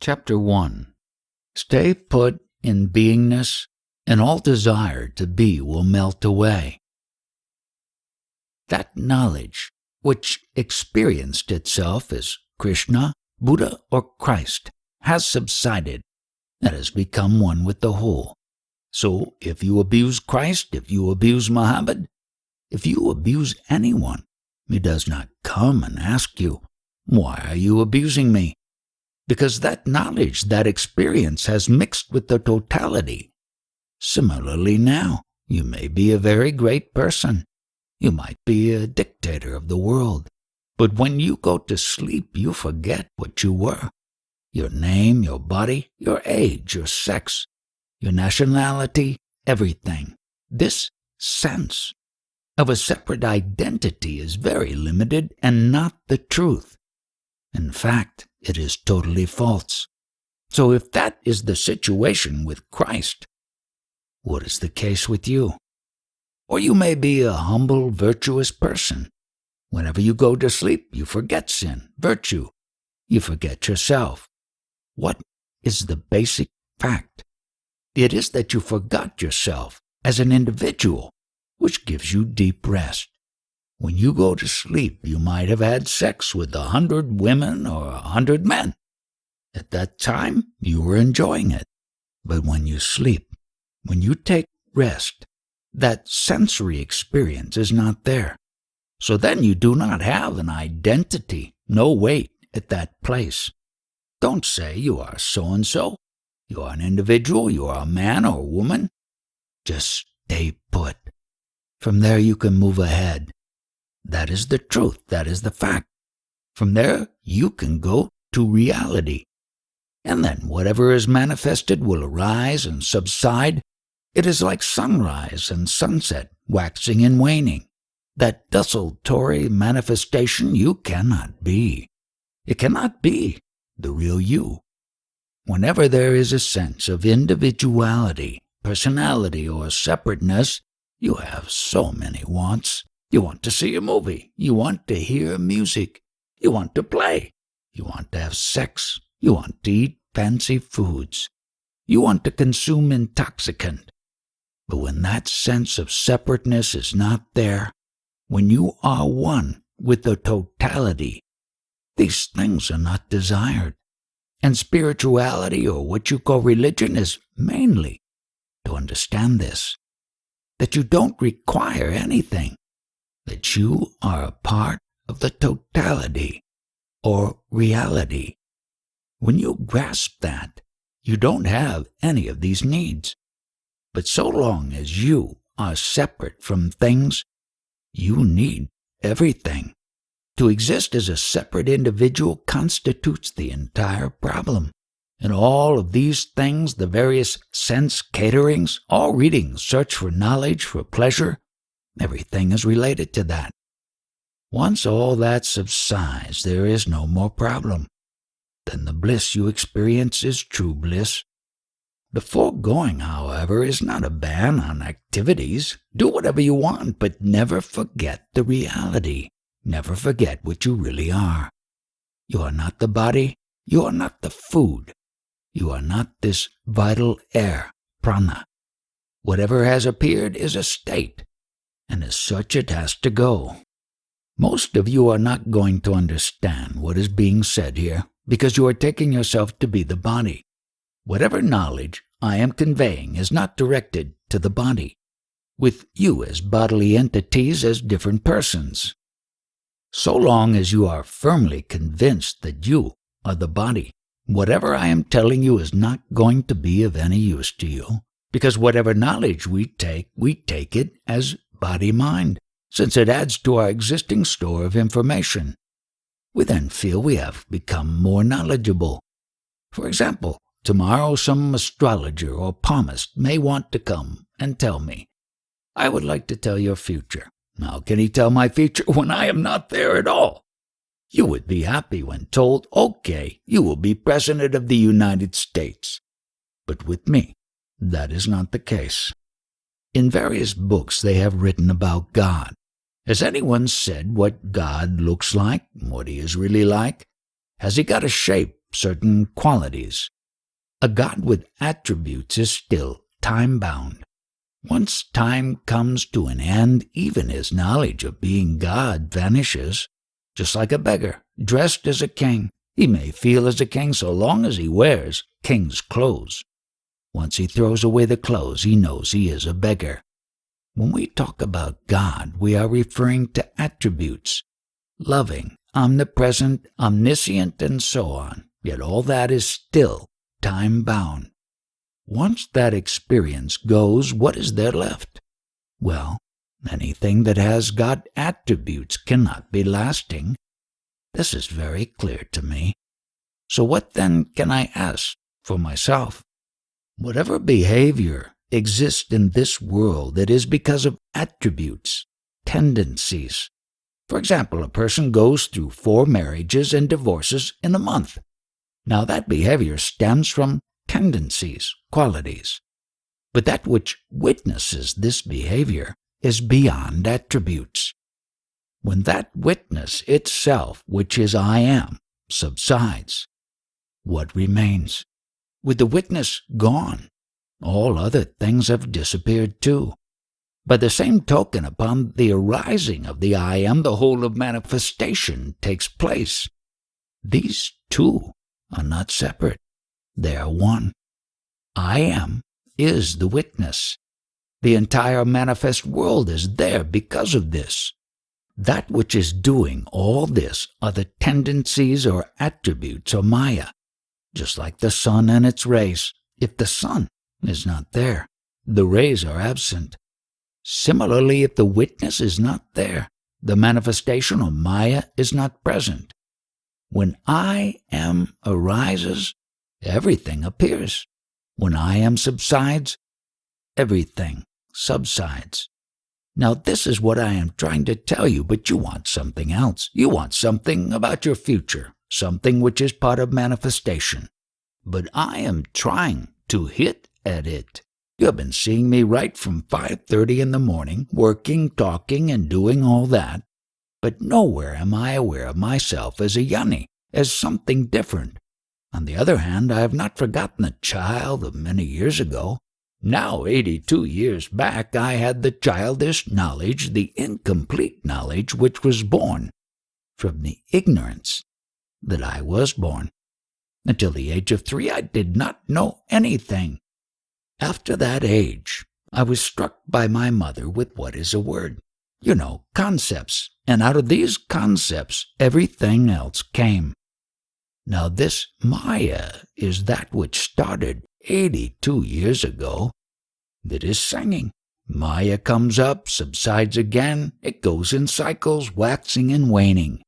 Chapter 1. Stay put in beingness, and all desire to be will melt away. That knowledge, which experienced itself as Krishna, Buddha, or Christ, has subsided and has become one with the whole. So if you abuse Christ, if you abuse Muhammad, if you abuse anyone, he does not come and ask you, "Why are you abusing me?" Because that knowledge, that experience has mixed with the totality. Similarly now, you may be a very great person. You might be a dictator of the world. But when you go to sleep, you forget what you were. Your name, your body, your age, your sex, your nationality, everything. This sense of a separate identity is very limited and not the truth. In fact, it is totally false. So if that is the situation with Christ, what is the case with you? Or you may be a humble, virtuous person. Whenever you go to sleep, you forget sin, virtue. You forget yourself. What is the basic fact? It is that you forgot yourself as an individual, which gives you deep rest. When you go to sleep, you might have had sex with 100 women or 100 men. At that time, you were enjoying it. But when you sleep, when you take rest, that sensory experience is not there. So then you do not have an identity, no weight at that place. Don't say you are so-and-so. You are an individual, you are a man or a woman. Just stay put. From there you can move ahead. That is the truth, that is the fact. From there you can go to reality. And then whatever is manifested will arise and subside. It is like sunrise and sunset, waxing and waning. That desultory manifestation you cannot be. It cannot be the real you. Whenever there is a sense of individuality, personality, or separateness, you have so many wants. You want to see a movie. You want to hear music. You want to play. You want to have sex. You want to eat fancy foods. You want to consume intoxicant. But when that sense of separateness is not there, when you are one with the totality, these things are not desired. And spirituality, or what you call religion, is mainly to understand this, that you don't require anything, that you are a part of the totality, or reality. When you grasp that, you don't have any of these needs. But so long as you are separate from things, you need everything. To exist as a separate individual constitutes the entire problem. And all of these things, the various sense caterings, all reading, search for knowledge, for pleasure, everything is related to that. Once all that subsides, there is no more problem. Then the bliss you experience is true bliss. The foregoing, however, is not a ban on activities. Do whatever you want, but never forget the reality. Never forget what you really are. You are not the body. You are not the food. You are not this vital air, prana. Whatever has appeared is a state, and as such it has to go. Most of you are not going to understand what is being said here, because you are taking yourself to be the body. Whatever knowledge I am conveying is not directed to the body, with you as bodily entities, as different persons. So long as you are firmly convinced that you are the body, whatever I am telling you is not going to be of any use to you, because whatever knowledge we take it as body-mind, since it adds to our existing store of information. We then feel we have become more knowledgeable. For example, tomorrow some astrologer or palmist may want to come and tell me, "I would like to tell your future." How can he tell my future when I am not there at all? You would be happy when told, "Okay, you will be President of the United States." But with me, that is not the case. In various books they have written about God. Has anyone said what God looks like, what he is really like? Has he got a shape, certain qualities. A God with attributes is still time-bound. Once time comes to an end, even his knowledge of being God vanishes. Just like a beggar, dressed as a king, he may feel as a king so long as he wears king's clothes. Once he throws away the clothes, he knows he is a beggar. When we talk about God, we are referring to attributes, loving, omnipresent, omniscient, and so on. Yet all that is still time-bound. Once that experience goes, what is there left? Well, anything that has God attributes cannot be lasting. This is very clear to me. So what then can I ask for myself? Whatever behavior exists in this world, it is because of attributes, tendencies. For example, a person goes through 4 marriages and divorces in a month. Now that behavior stems from tendencies, qualities. But that which witnesses this behavior is beyond attributes. When that witness itself, which is I am, subsides, what remains? With the witness gone, all other things have disappeared too. By the same token, upon the arising of the I am, the whole of manifestation takes place. These two are not separate. They are one. I am is the witness. The entire manifest world is there because of this. That which is doing all this are the tendencies or attributes or Maya, just like the sun and its rays. If the sun is not there, the rays are absent. Similarly, if the witness is not there, the manifestation or Maya is not present. When I am arises, everything appears. When I am subsides, everything subsides. Now this is what I am trying to tell you, but you want something else. You want something about your future, something which is part of manifestation. But I am trying to hit at it. You have been seeing me right from 5:30 in the morning, working, talking, and doing all that. But nowhere am I aware of myself as a yoni, as something different. On the other hand, I have not forgotten the child of many years ago. Now, 82 years back, I had the childish knowledge, the incomplete knowledge which was born from the ignorance that I was born. Until the age of 3, I did not know anything. After that age, I was struck by my mother with what is a word. You know, concepts. And out of these concepts, everything else came. Now this Maya is that which started 82 years ago. It is singing. Maya comes up, subsides again. It goes in cycles, waxing and waning.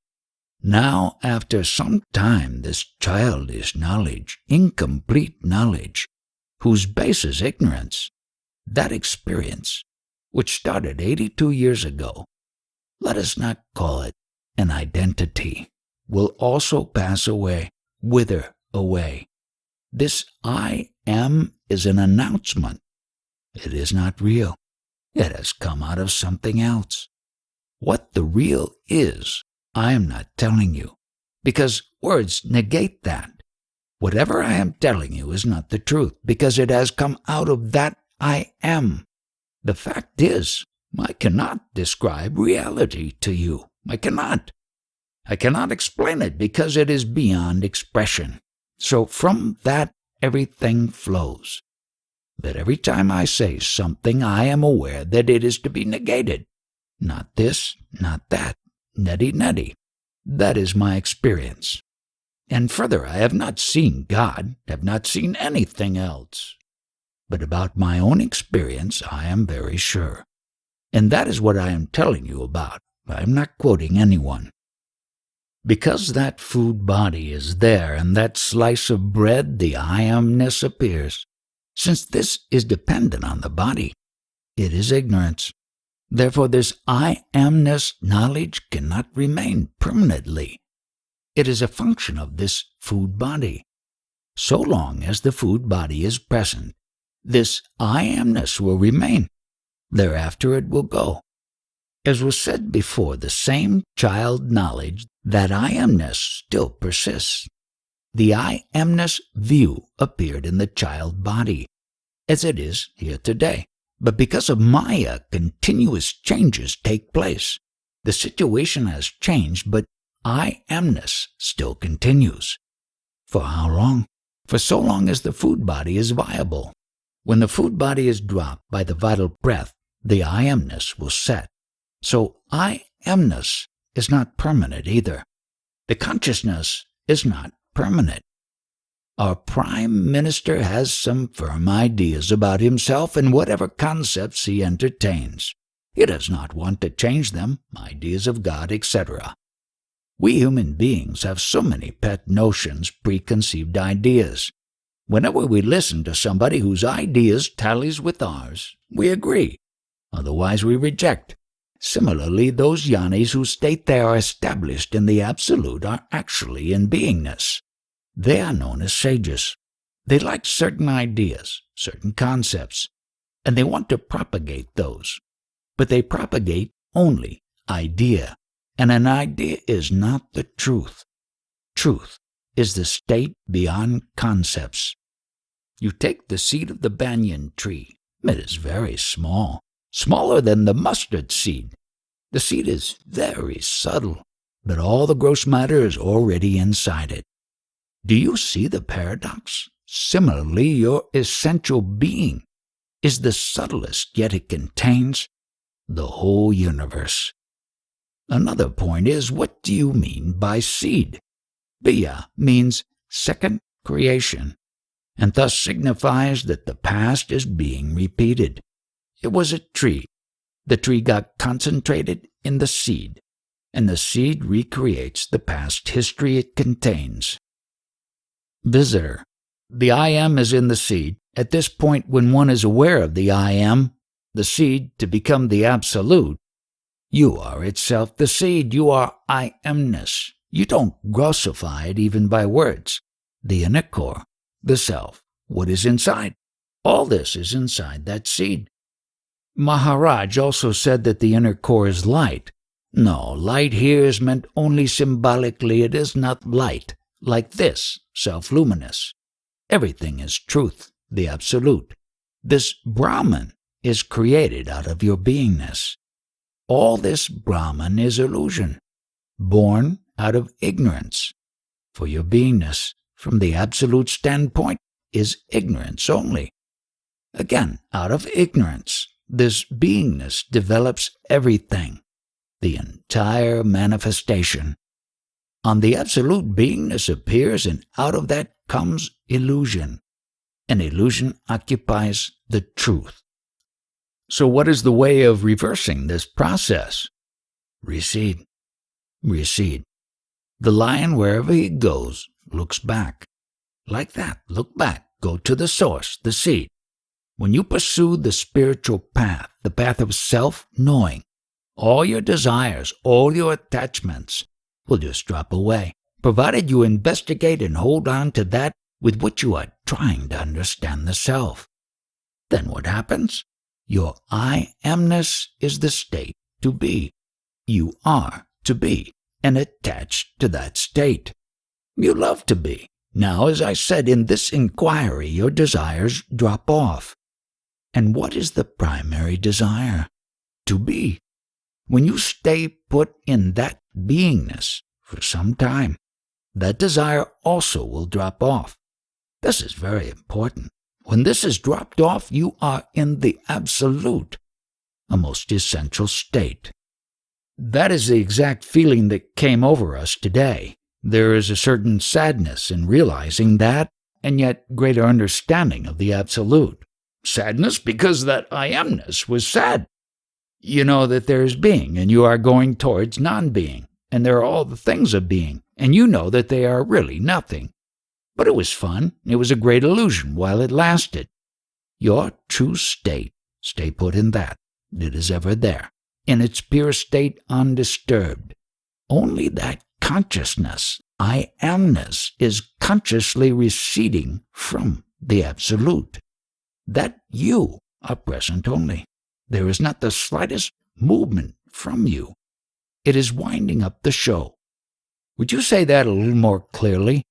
Now, after some time, this childish knowledge, incomplete knowledge, whose base is ignorance, that experience, which started 82 years ago, let us not call it an identity, will also pass away, wither away. This I am is an announcement. It is not real. It has come out of something else. What the real is, I am not telling you, because words negate that. Whatever I am telling you is not the truth, because it has come out of that I am. The fact is, I cannot describe reality to you. I cannot. I cannot explain it because it is beyond expression. So from that, everything flows. But every time I say something, I am aware that it is to be negated. Not this, not that. Neti. That is my experience. And further, I have not seen God, have not seen anything else. But about my own experience, I am very sure. And that is what I am telling you about. I am not quoting anyone. Because that food body is there and that slice of bread, the I amness appears. Since this is dependent on the body, it is ignorance. Therefore, this I amness knowledge cannot remain permanently. It is a function of this food body. So long as the food body is present, this I amness will remain. Thereafter it will go. As was said before, the same child knowledge, that I amness, still persists. the I amness view appeared in the child body, as it is here today. But because of Maya, continuous changes take place. The situation has changed, but I amness still continues. For how long? For so long as the food body is viable. When the food body is dropped by the vital breath, the I amness will set. So I amness is not permanent either. The consciousness is not permanent. Our Prime Minister has some firm ideas about himself and whatever concepts he entertains. He does not want to change them, ideas of God, etc. We human beings have so many pet notions, preconceived ideas. Whenever we listen to somebody whose ideas tallies with ours, we agree. Otherwise we reject. Similarly, those yanis who state they are established in the Absolute are actually in beingness. They are known as sages. They like certain ideas, certain concepts, and they want to propagate those. But they propagate only idea, and an idea is not the truth. Truth is the state beyond concepts. You take the seed of the banyan tree. It is very small, smaller than the mustard seed. The seed is very subtle, but all the gross matter is already inside it. Do you see the paradox? Similarly, your essential being is the subtlest, yet it contains the whole universe. Another point is, what do you mean by seed? Biya means second creation, and thus signifies that the past is being repeated. It was a tree. The tree got concentrated in the seed, and the seed recreates the past history it contains. Visitor, the I am is in the seed. At this point, when one is aware of the I am, the seed, to become the Absolute, you are itself the seed. You are I amness. You don't grossify it even by words. The inner core, the self, what is inside. All this is inside that seed. Maharaj also said that the inner core is light. No, light here is meant only symbolically. It is not light, like this, self-luminous. Everything is truth, the Absolute. This Brahman is created out of your beingness. All this Brahman is illusion, born out of ignorance. For your beingness, from the Absolute standpoint, is ignorance only. Again, out of ignorance, this beingness develops everything, the entire manifestation. On the Absolute, beingness appears, and out of that comes illusion. And illusion occupies the truth. So what is the way of reversing this process? Recede. Recede. The lion, wherever he goes, looks back. Like that, look back, go to the source, the seed. When you pursue the spiritual path, the path of self-knowing, all your desires, all your attachments will just drop away, provided you investigate and hold on to that with which you are trying to understand the self. Then what happens? Your I amness is the state to be. You are to be, and attached to that state. You love to be. Now, as I said, in this inquiry, your desires drop off. And what is the primary desire? To be. When you stay put in that beingness for some time, that desire also will drop off. This is very important. When this is dropped off, you are in the Absolute, a most essential state. That is the exact feeling that came over us today. There is a certain sadness in realizing that, and yet greater understanding of the Absolute. Sadness because that I amness was sad. You know that there is being, and you are going towards non-being, and there are all the things of being, and you know that they are really nothing. But it was fun. It was a great illusion while it lasted. Your true state, stay put in that. It is ever there, in its pure state undisturbed. Only that consciousness, I amness, is consciously receding from the Absolute. That you are present only. There is not the slightest movement from you. It is winding up the show. Would you say that a little more clearly?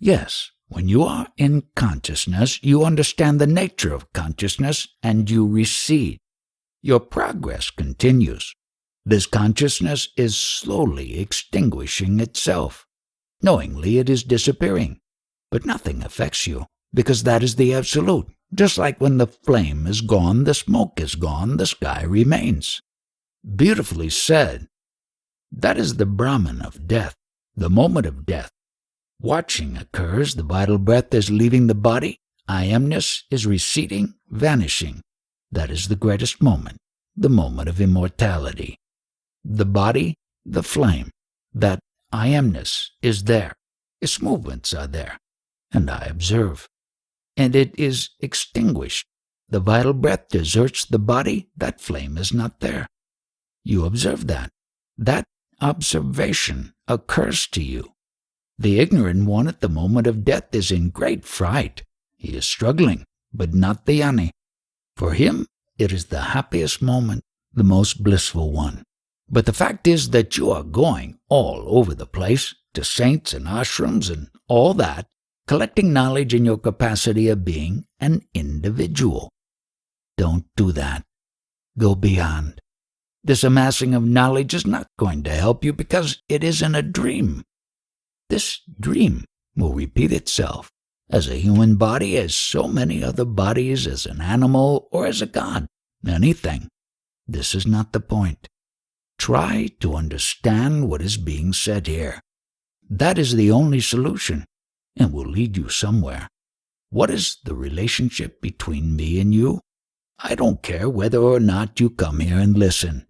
Yes, when you are in consciousness, you understand the nature of consciousness and you recede. Your progress continues. This consciousness is slowly extinguishing itself. Knowingly it is disappearing, but nothing affects you, because that is the absolute. Just like when the flame is gone, the smoke is gone, the sky remains. Beautifully said. That is the Brahman of death, the moment of death. Watching occurs, the vital breath is leaving the body, I amness is receding, vanishing. That is the greatest moment, the moment of immortality. The body, the flame, that I amness is there, its movements are there, and I observe. And it is extinguished. The vital breath deserts the body, that flame is not there. You observe that. That observation occurs to you. The ignorant one at the moment of death is in great fright. He is struggling, but not the ani. For him, it is the happiest moment, the most blissful one. But the fact is that you are going all over the place, to saints and ashrams and all that, collecting knowledge in your capacity of being an individual. Don't do that. Go beyond. This amassing of knowledge is not going to help you because it isn't a dream. This dream will repeat itself as a human body, as so many other bodies, as an animal, or as a god, anything. This is not the point. Try to understand what is being said here. That is the only solution, and will lead you somewhere. What is the relationship between me and you? I don't care whether or not you come here and listen.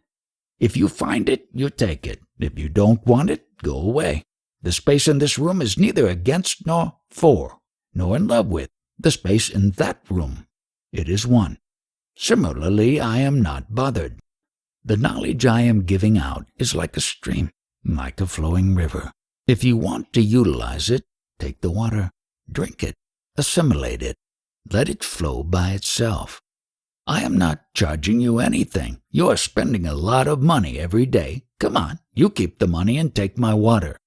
If you find it, you take it. If you don't want it, go away. The space in this room is neither against nor for, nor in love with the space in that room. It is one. Similarly, I am not bothered. The knowledge I am giving out is like a stream, like a flowing river. If you want to utilize it, take the water, drink it, assimilate it, let it flow by itself. I am not charging you anything. You are spending a lot of money every day. Come on, you keep the money and take my water.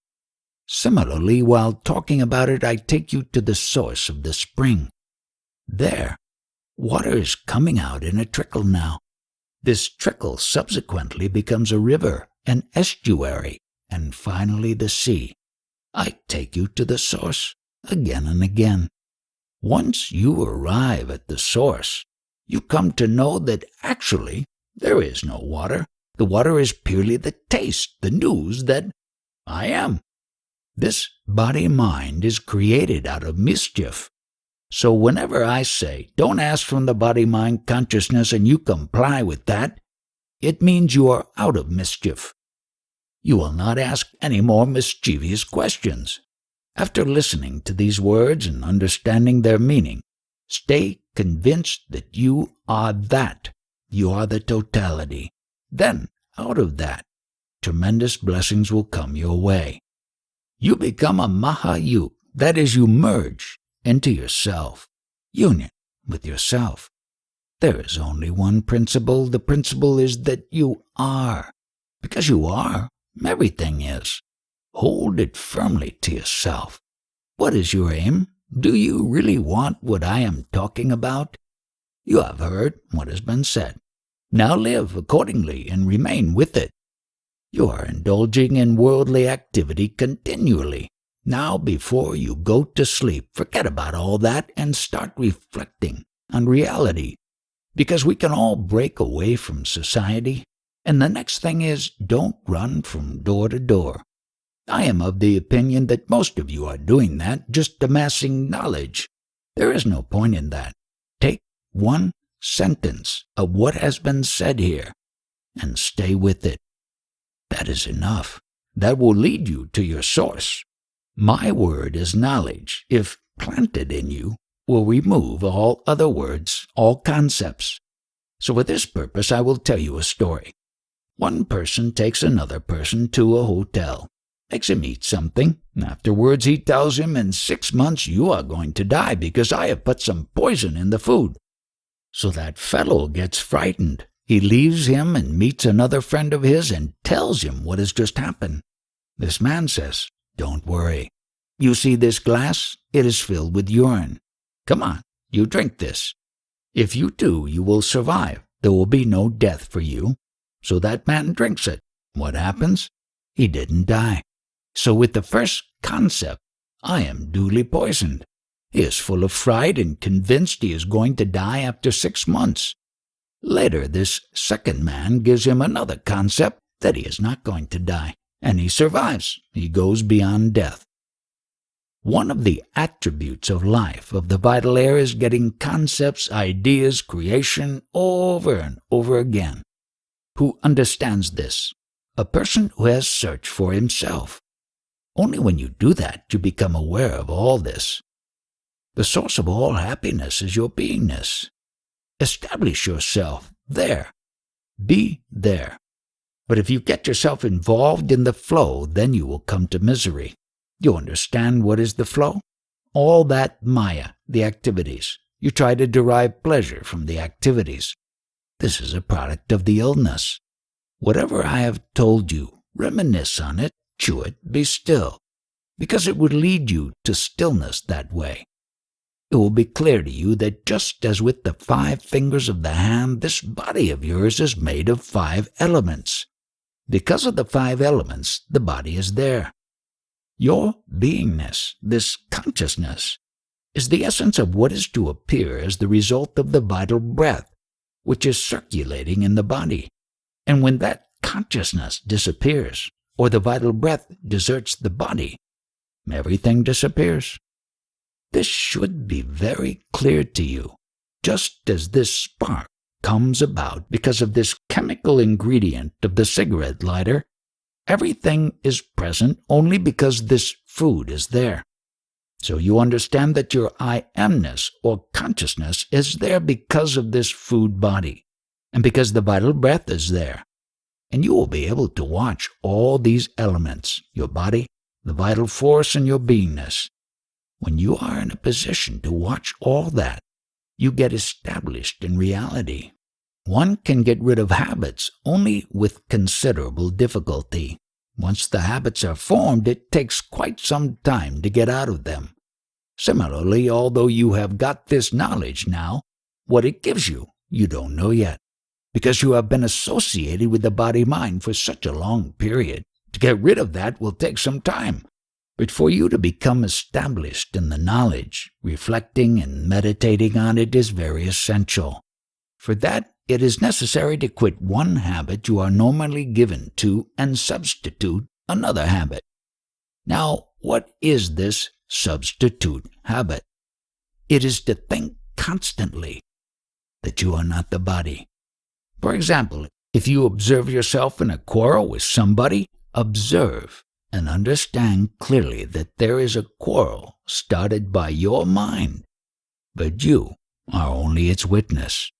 Similarly, while talking about it, I take you to the source of the spring. There, water is coming out in a trickle now. This trickle subsequently becomes a river, an estuary, and finally the sea. I take you to the source again and again. Once you arrive at the source, you come to know that actually there is no water. The water is purely the taste, the news that I am. This body-mind is created out of mischief. So whenever I say, don't ask from the body-mind consciousness and you comply with that, it means you are out of mischief. You will not ask any more mischievous questions. After listening to these words and understanding their meaning, stay convinced that you are that. You are the totality. Then, out of that, tremendous blessings will come your way. You become a Mahayu, that is, you merge into yourself, union with yourself. There is only one principle. The principle is that you are. Because you are, everything is. Hold it firmly to yourself. What is your aim? Do you really want what I am talking about? You have heard what has been said. Now live accordingly and remain with it. You are indulging in worldly activity continually. Now, before you go to sleep, forget about all that and start reflecting on reality. Because we can all break away from society. And the next thing is, don't run from door to door. I am of the opinion that most of you are doing that, just amassing knowledge. There is no point in that. Take one sentence of what has been said here and stay with it. That is enough. That will lead you to your source. My word is knowledge, if planted in you, will remove all other words, all concepts. So for this purpose I will tell you a story. One person takes another person to a hotel, makes him eat something. Afterwards he tells him, in 6 months you are going to die because I have put some poison in the food. So that fellow gets frightened. He leaves him and meets another friend of his and tells him what has just happened. This man says, don't worry. You see this glass? It is filled with urine. Come on, you drink this. If you do, you will survive. There will be no death for you. So that man drinks it. What happens? He didn't die. So with the first concept, I am duly poisoned. He is full of fright and convinced he is going to die after 6 months. Later, this second man gives him another concept that he is not going to die, and he survives. He goes beyond death. One of the attributes of life, of the vital air, is getting concepts, ideas, creation over and over again. Who understands this? A person who has searched for himself. Only when you do that, you become aware of all this. The source of all happiness is your beingness. Establish yourself there. Be there. But if you get yourself involved in the flow, then you will come to misery. You understand what is the flow? All that Maya, the activities. You try to derive pleasure from the activities. This is a product of the illness. Whatever I have told you, reminisce on it, chew it, be still, because it would lead you to stillness that way. It will be clear to you that just as with the 5 fingers of the hand, this body of yours is made of 5 elements. Because of the 5 elements, the body is there. Your beingness, this consciousness, is the essence of what is to appear as the result of the vital breath, which is circulating in the body. And when that consciousness disappears, or the vital breath deserts the body, everything disappears. This should be very clear to you, just as this spark comes about because of this chemical ingredient of the cigarette lighter. Everything is present only because this food is there. So you understand that your I amness or consciousness is there because of this food body, and because the vital breath is there. And you will be able to watch all these elements, your body, the vital force, and your beingness. When you are in a position to watch all that, you get established in reality. One can get rid of habits only with considerable difficulty. Once the habits are formed, it takes quite some time to get out of them. Similarly, although you have got this knowledge now, what it gives you, you don't know yet, because you have been associated with the body-mind for such a long period. To get rid of that will take some time. But for you to become established in the knowledge, reflecting and meditating on it is very essential. For that, it is necessary to quit one habit you are normally given to and substitute another habit. Now, what is this substitute habit? It is to think constantly that you are not the body. For example, if you observe yourself in a quarrel with somebody, observe and understand clearly that there is a quarrel started by your mind, but you are only its witness.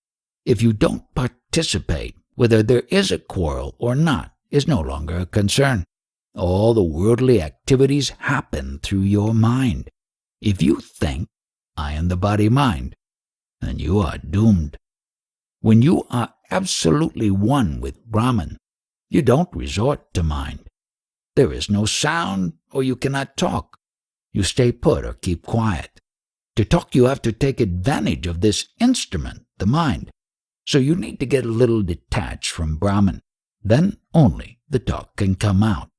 If you don't participate, whether there is a quarrel or not is no longer a concern. All the worldly activities happen through your mind. If you think, I am the body-mind, then you are doomed. When you are absolutely one with Brahman, you don't resort to mind. There is no sound, or you cannot talk. You stay put or keep quiet. To talk, you have to take advantage of this instrument, the mind. So you need to get a little detached from Brahman. Then only the talk can come out.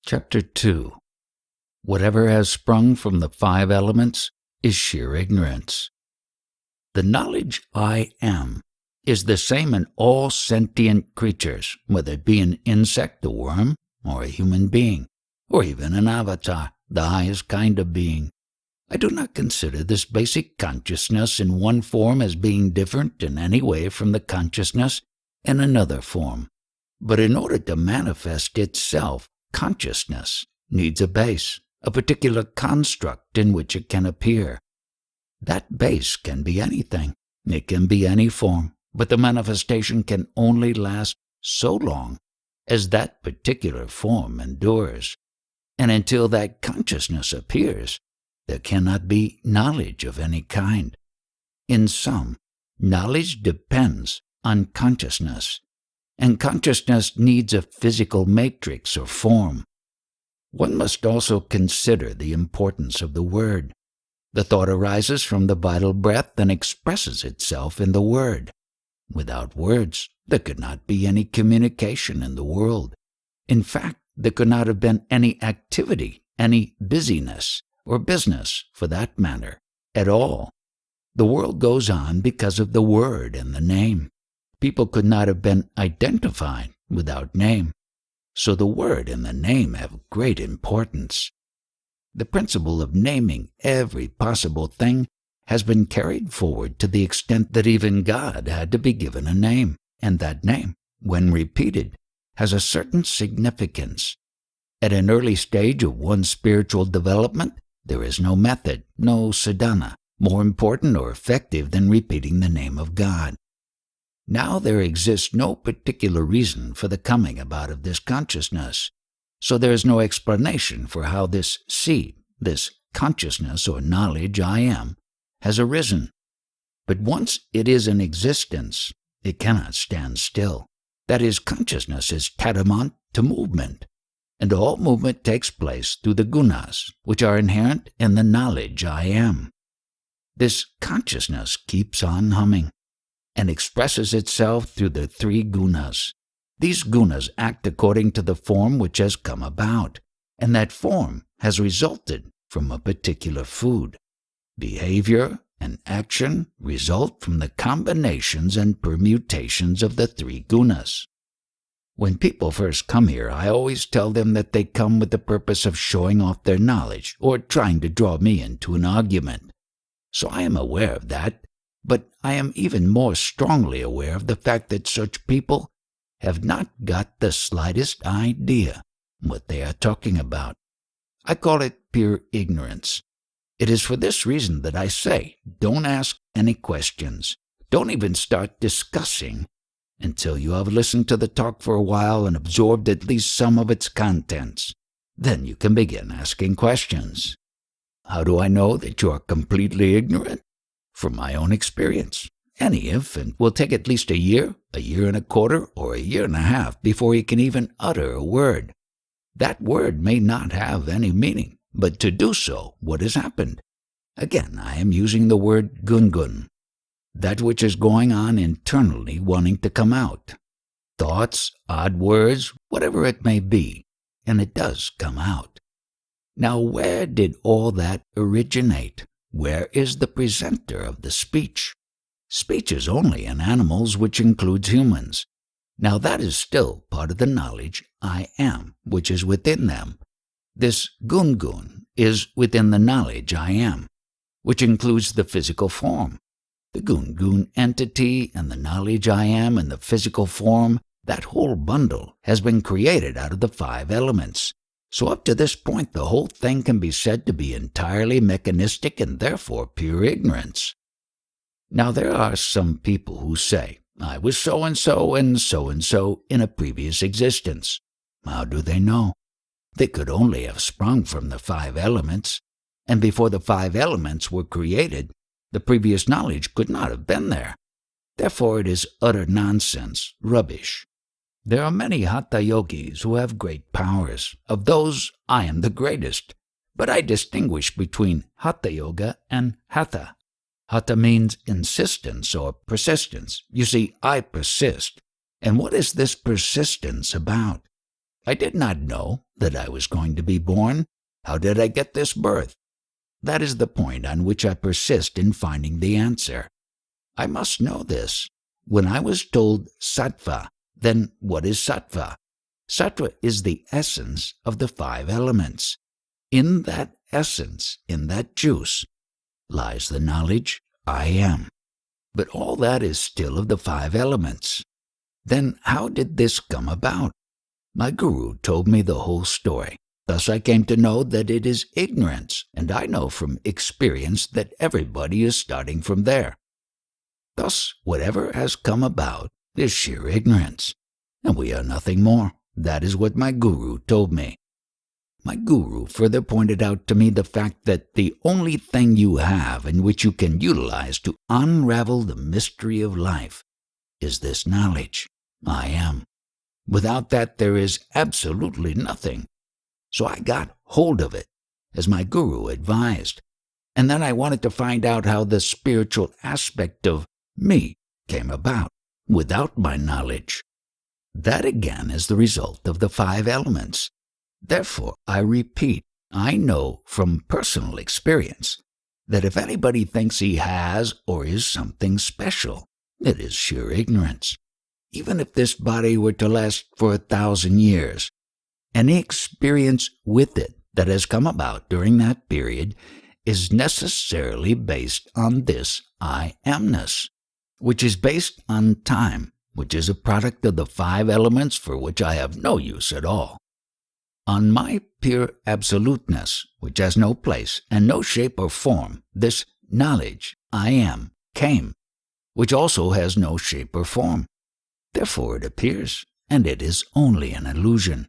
Chapter 2. Whatever has sprung from the 5 elements is sheer ignorance. The knowledge I am is the same in all sentient creatures, whether it be an insect, a worm, or a human being, or even an avatar, the highest kind of being. I do not consider this basic consciousness in one form as being different in any way from the consciousness in another form. But in order to manifest itself, consciousness needs a base, a particular construct in which it can appear. That base can be anything. It can be any form, but the manifestation can only last so long as that particular form endures. And until that consciousness appears, there cannot be knowledge of any kind. In sum, knowledge depends on consciousness, and consciousness needs a physical matrix or form. One must also consider the importance of the word. The thought arises from the vital breath and expresses itself in the word. Without words, there could not be any communication in the world. In fact, there could not have been any activity, any busyness, or business, for that matter, at all. The world goes on because of the word and the name. People could not have been identified without name. So the word and the name have great importance. The principle of naming every possible thing has been carried forward to the extent that even God had to be given a name, and that name, when repeated, has a certain significance. At an early stage of one's spiritual development, there is no method, no sadhana, more important or effective than repeating the name of God. Now there exists no particular reason for the coming about of this consciousness, so there is no explanation for how this seed, this consciousness or knowledge I am, has arisen. But once it is in existence, it cannot stand still. That is, consciousness is tantamount to movement, and all movement takes place through the gunas, which are inherent in the knowledge I am. This consciousness keeps on humming, and expresses itself through the three gunas. These gunas act according to the form which has come about, and that form has resulted from a particular food. Behavior and action result from the combinations and permutations of the three gunas. When people first come here, I always tell them that they come with the purpose of showing off their knowledge or trying to draw me into an argument. So I am aware of that, but I am even more strongly aware of the fact that such people have not got the slightest idea what they are talking about. I call it pure ignorance. It is for this reason that I say, don't ask any questions. Don't even start discussing until you have listened to the talk for a while and absorbed at least some of its contents. Then you can begin asking questions. How do I know that you are completely ignorant? From my own experience. Any infant will take at least a year and a quarter, or a year and a half before he can even utter a word. That word may not have any meaning, but to do so, what has happened? Again, I am using the word gungun, that which is going on internally wanting to come out. Thoughts, odd words, whatever it may be, and it does come out. Now, where did all that originate? Where is the presenter of the speech? Speech is only in animals, which includes humans. Now that is still part of the knowledge I am, which is within them. This gungun is within the knowledge I am, which includes the physical form. The gungun entity and the knowledge I am and the physical form, that whole bundle has been created out of the 5 elements. So up to this point, the whole thing can be said to be entirely mechanistic and therefore pure ignorance. Now there are some people who say, I was so-and-so and so-and-so in a previous existence. How do they know? They could only have sprung from the 5 elements, and before the 5 elements were created, the previous knowledge could not have been there. Therefore it is utter nonsense, rubbish. There are many hatha yogis who have great powers. Of those, I am the greatest. But I distinguish between hatha yoga and hatha. Hatha means insistence or persistence. You see, I persist. And what is this persistence about? I did not know that I was going to be born. How did I get this birth? That is the point on which I persist in finding the answer. I must know this. When I was told sattva, then what is sattva? Sattva is the essence of the 5 elements. In that essence, in that juice, lies the knowledge I am. But all that is still of the 5 elements. Then how did this come about? My guru told me the whole story. Thus I came to know that it is ignorance, and I know from experience that everybody is starting from there. Thus, whatever has come about is sheer ignorance, and we are nothing more. That is what my guru told me. My guru further pointed out to me the fact that the only thing you have in which you can utilize to unravel the mystery of life is this knowledge, I am. Without that there is absolutely nothing. So I got hold of it, as my guru advised. And then I wanted to find out how the spiritual aspect of me came about without my knowledge. That again is the result of the 5 elements. Therefore, I repeat, I know from personal experience that if anybody thinks he has or is something special, it is sheer ignorance. Even if this body were to last for 1,000 years, any experience with it that has come about during that period is necessarily based on this I amness, which is based on time, which is a product of the 5 elements for which I have no use at all. On my pure absoluteness, which has no place and no shape or form, this knowledge, I am, came, which also has no shape or form. Therefore it appears, and it is only an illusion.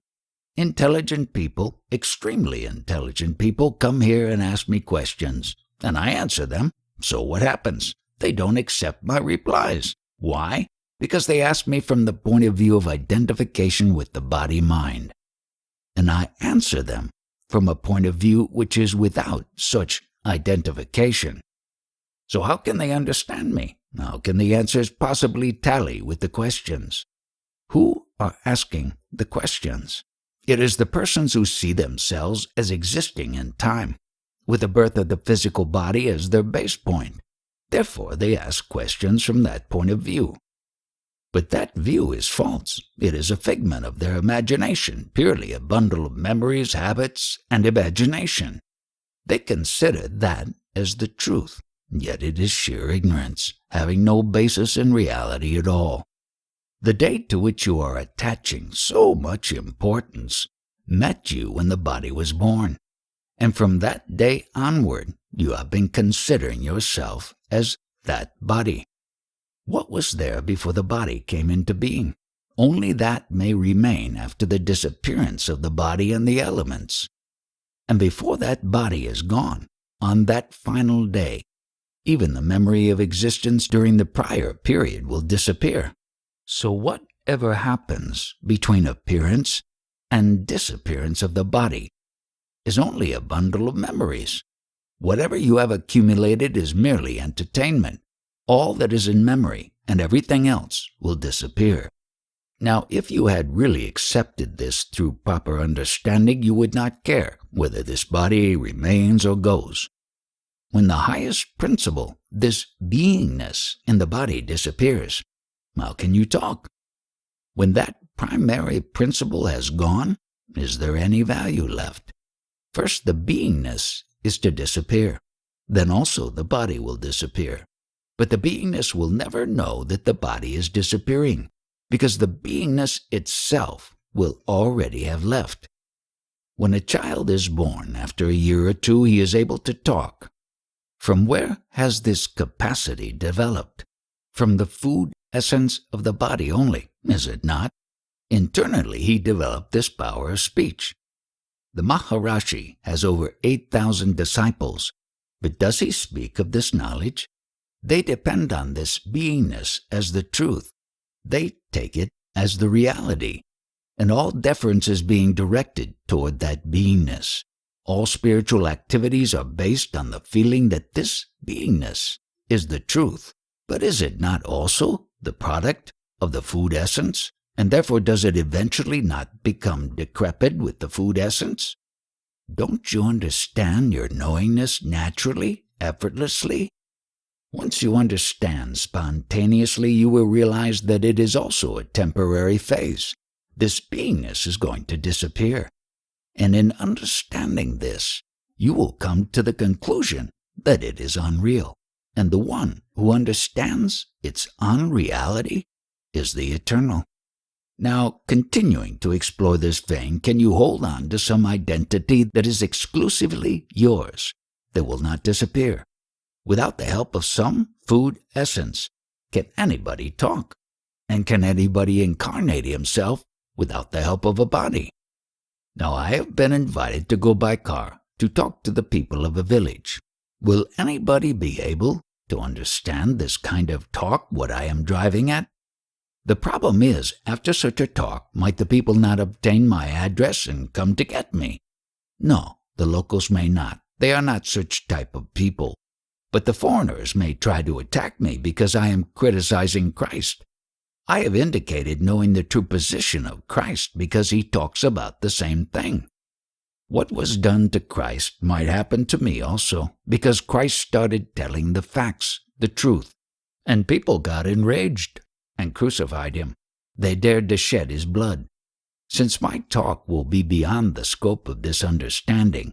Intelligent people, extremely intelligent people, come here and ask me questions, and I answer them. So what happens? They don't accept my replies. Why? Because they ask me from the point of view of identification with the body-mind. And I answer them from a point of view which is without such identification. So how can they understand me? How can the answers possibly tally with the questions? Who are asking the questions? It is the persons who see themselves as existing in time, with the birth of the physical body as their base point. Therefore, they ask questions from that point of view. But that view is false. It is a figment of their imagination, purely a bundle of memories, habits, and imagination. They consider that as the truth, yet it is sheer ignorance, having no basis in reality at all. The date to which you are attaching so much importance met you when the body was born, and from that day onward you have been considering yourself as that body. What was there before the body came into being? Only that may remain after the disappearance of the body and the elements. And before that body is gone, on that final day, even the memory of existence during the prior period will disappear. So whatever happens between appearance and disappearance of the body is only a bundle of memories. Whatever you have accumulated is merely entertainment. All that is in memory and everything else will disappear. Now, if you had really accepted this through proper understanding, you would not care whether this body remains or goes. When the highest principle, this beingness in the body, disappears, how can you talk? When that primary principle has gone, is there any value left? First, the beingness is to disappear. Then also the body will disappear. But the beingness will never know that the body is disappearing, because the beingness itself will already have left. When a child is born, after a year or two, he is able to talk. From where has this capacity developed? From the food essence of the body only, is it not? Internally, he developed this power of speech. The Maharaj has over 8,000 disciples, but does he speak of this knowledge? They depend on this beingness as the truth. They take it as the reality, and all deference is being directed toward that beingness. All spiritual activities are based on the feeling that this beingness is the truth. But is it not also the product of the food essence? And therefore does it eventually not become decrepit with the food essence? Don't you understand your knowingness naturally, effortlessly? Once you understand spontaneously, you will realize that it is also a temporary phase. This beingness is going to disappear. And in understanding this, you will come to the conclusion that it is unreal. And the one who understands its unreality is the eternal. Now, continuing to explore this vein, can you hold on to some identity that is exclusively yours, that will not disappear? Without the help of some food essence, can anybody talk? And can anybody incarnate himself without the help of a body? Now, I have been invited to go by car to talk to the people of a village. Will anybody be able to understand this kind of talk, what I am driving at? The problem is, after such a talk, might the people not obtain my address and come to get me? No, the locals may not. They are not such type of people. But the foreigners may try to attack me because I am criticizing Christ. I have indicated knowing the true position of Christ because he talks about the same thing. What was done to Christ might happen to me also, because Christ started telling the facts, the truth, and people got enraged and crucified him. They dared to shed his blood. Since my talk will be beyond the scope of this understanding,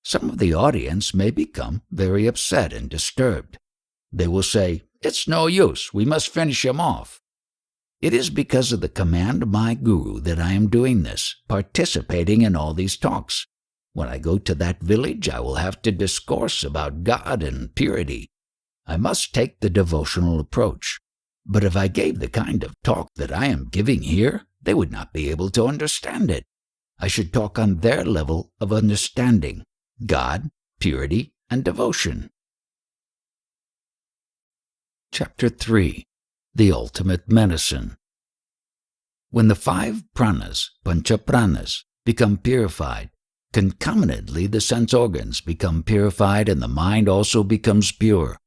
some of the audience may become very upset and disturbed. They will say, "It's no use, we must finish him off." It is because of the command of my guru that I am doing this, participating in all these talks. When I go to that village, I will have to discourse about God and purity. I must take the devotional approach. But if I gave the kind of talk that I am giving here, they would not be able to understand it. I should talk on their level of understanding, God, purity, and devotion. Chapter 3. The Ultimate Medicine. When the 5 pranas, pancha pranas, become purified, concomitantly the sense organs become purified and the mind also becomes pure.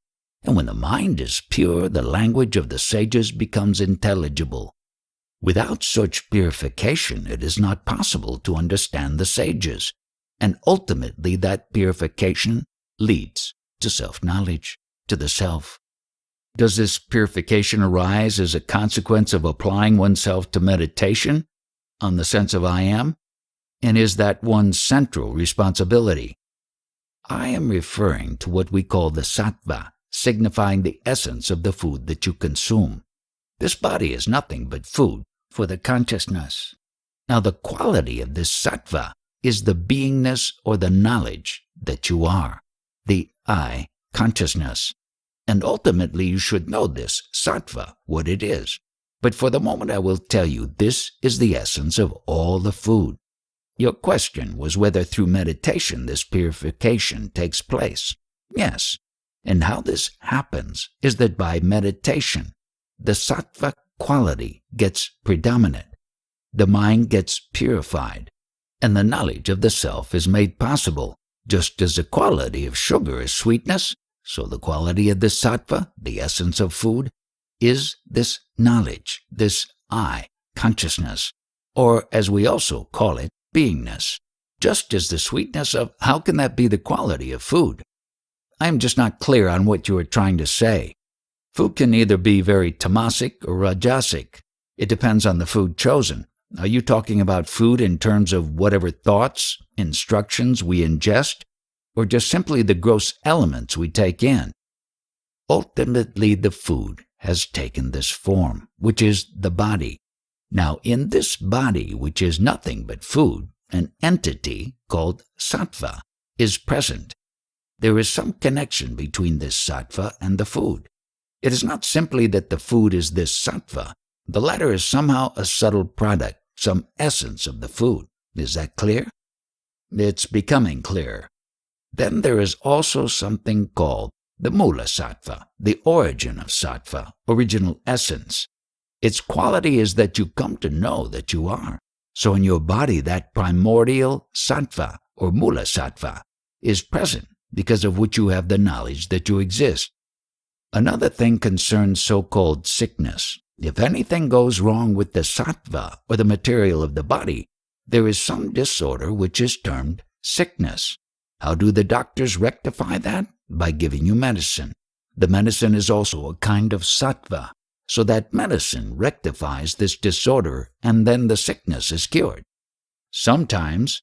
And when the mind is pure, the language of the sages becomes intelligible. Without such purification, it is not possible to understand the sages, and ultimately that purification leads to self-knowledge, to the self. Does this purification arise as a consequence of applying oneself to meditation on the sense of I am? And is that one's central responsibility? I am referring to what we call the sattva, signifying the essence of the food that you consume. This body is nothing but food for the consciousness. Now the quality of this sattva is the beingness or the knowledge that you are, the I consciousness. And ultimately you should know this sattva, what it is. But for the moment I will tell you this is the essence of all the food. Your question was whether through meditation this purification takes place. Yes. And how this happens is that by meditation, the sattva quality gets predominant, the mind gets purified, and the knowledge of the self is made possible. Just as the quality of sugar is sweetness, so the quality of the sattva, the essence of food, is this knowledge, this I, consciousness, or as we also call it, beingness. Just as the sweetness of, how can that be the quality of food? I am just not clear on what you are trying to say. Food can either be very tamasic or rajasic. It depends on the food chosen. Are you talking about food in terms of whatever thoughts, instructions we ingest, or just simply the gross elements we take in? Ultimately, the food has taken this form, which is the body. Now, in this body, which is nothing but food, an entity called sattva is present. There is some connection between this sattva and the food. It is not simply that the food is this sattva. The latter is somehow a subtle product, some essence of the food. Is that clear? It's becoming clearer. Then there is also something called the mula sattva, the origin of sattva, original essence. Its quality is that you come to know that you are. So in your body that primordial sattva or mula sattva is present because of which you have the knowledge that you exist. Another thing concerns so-called sickness. If anything goes wrong with the sattva or the material of the body, there is some disorder which is termed sickness. How do the doctors rectify that? By giving you medicine. The medicine is also a kind of sattva, so that medicine rectifies this disorder and then the sickness is cured. Sometimes,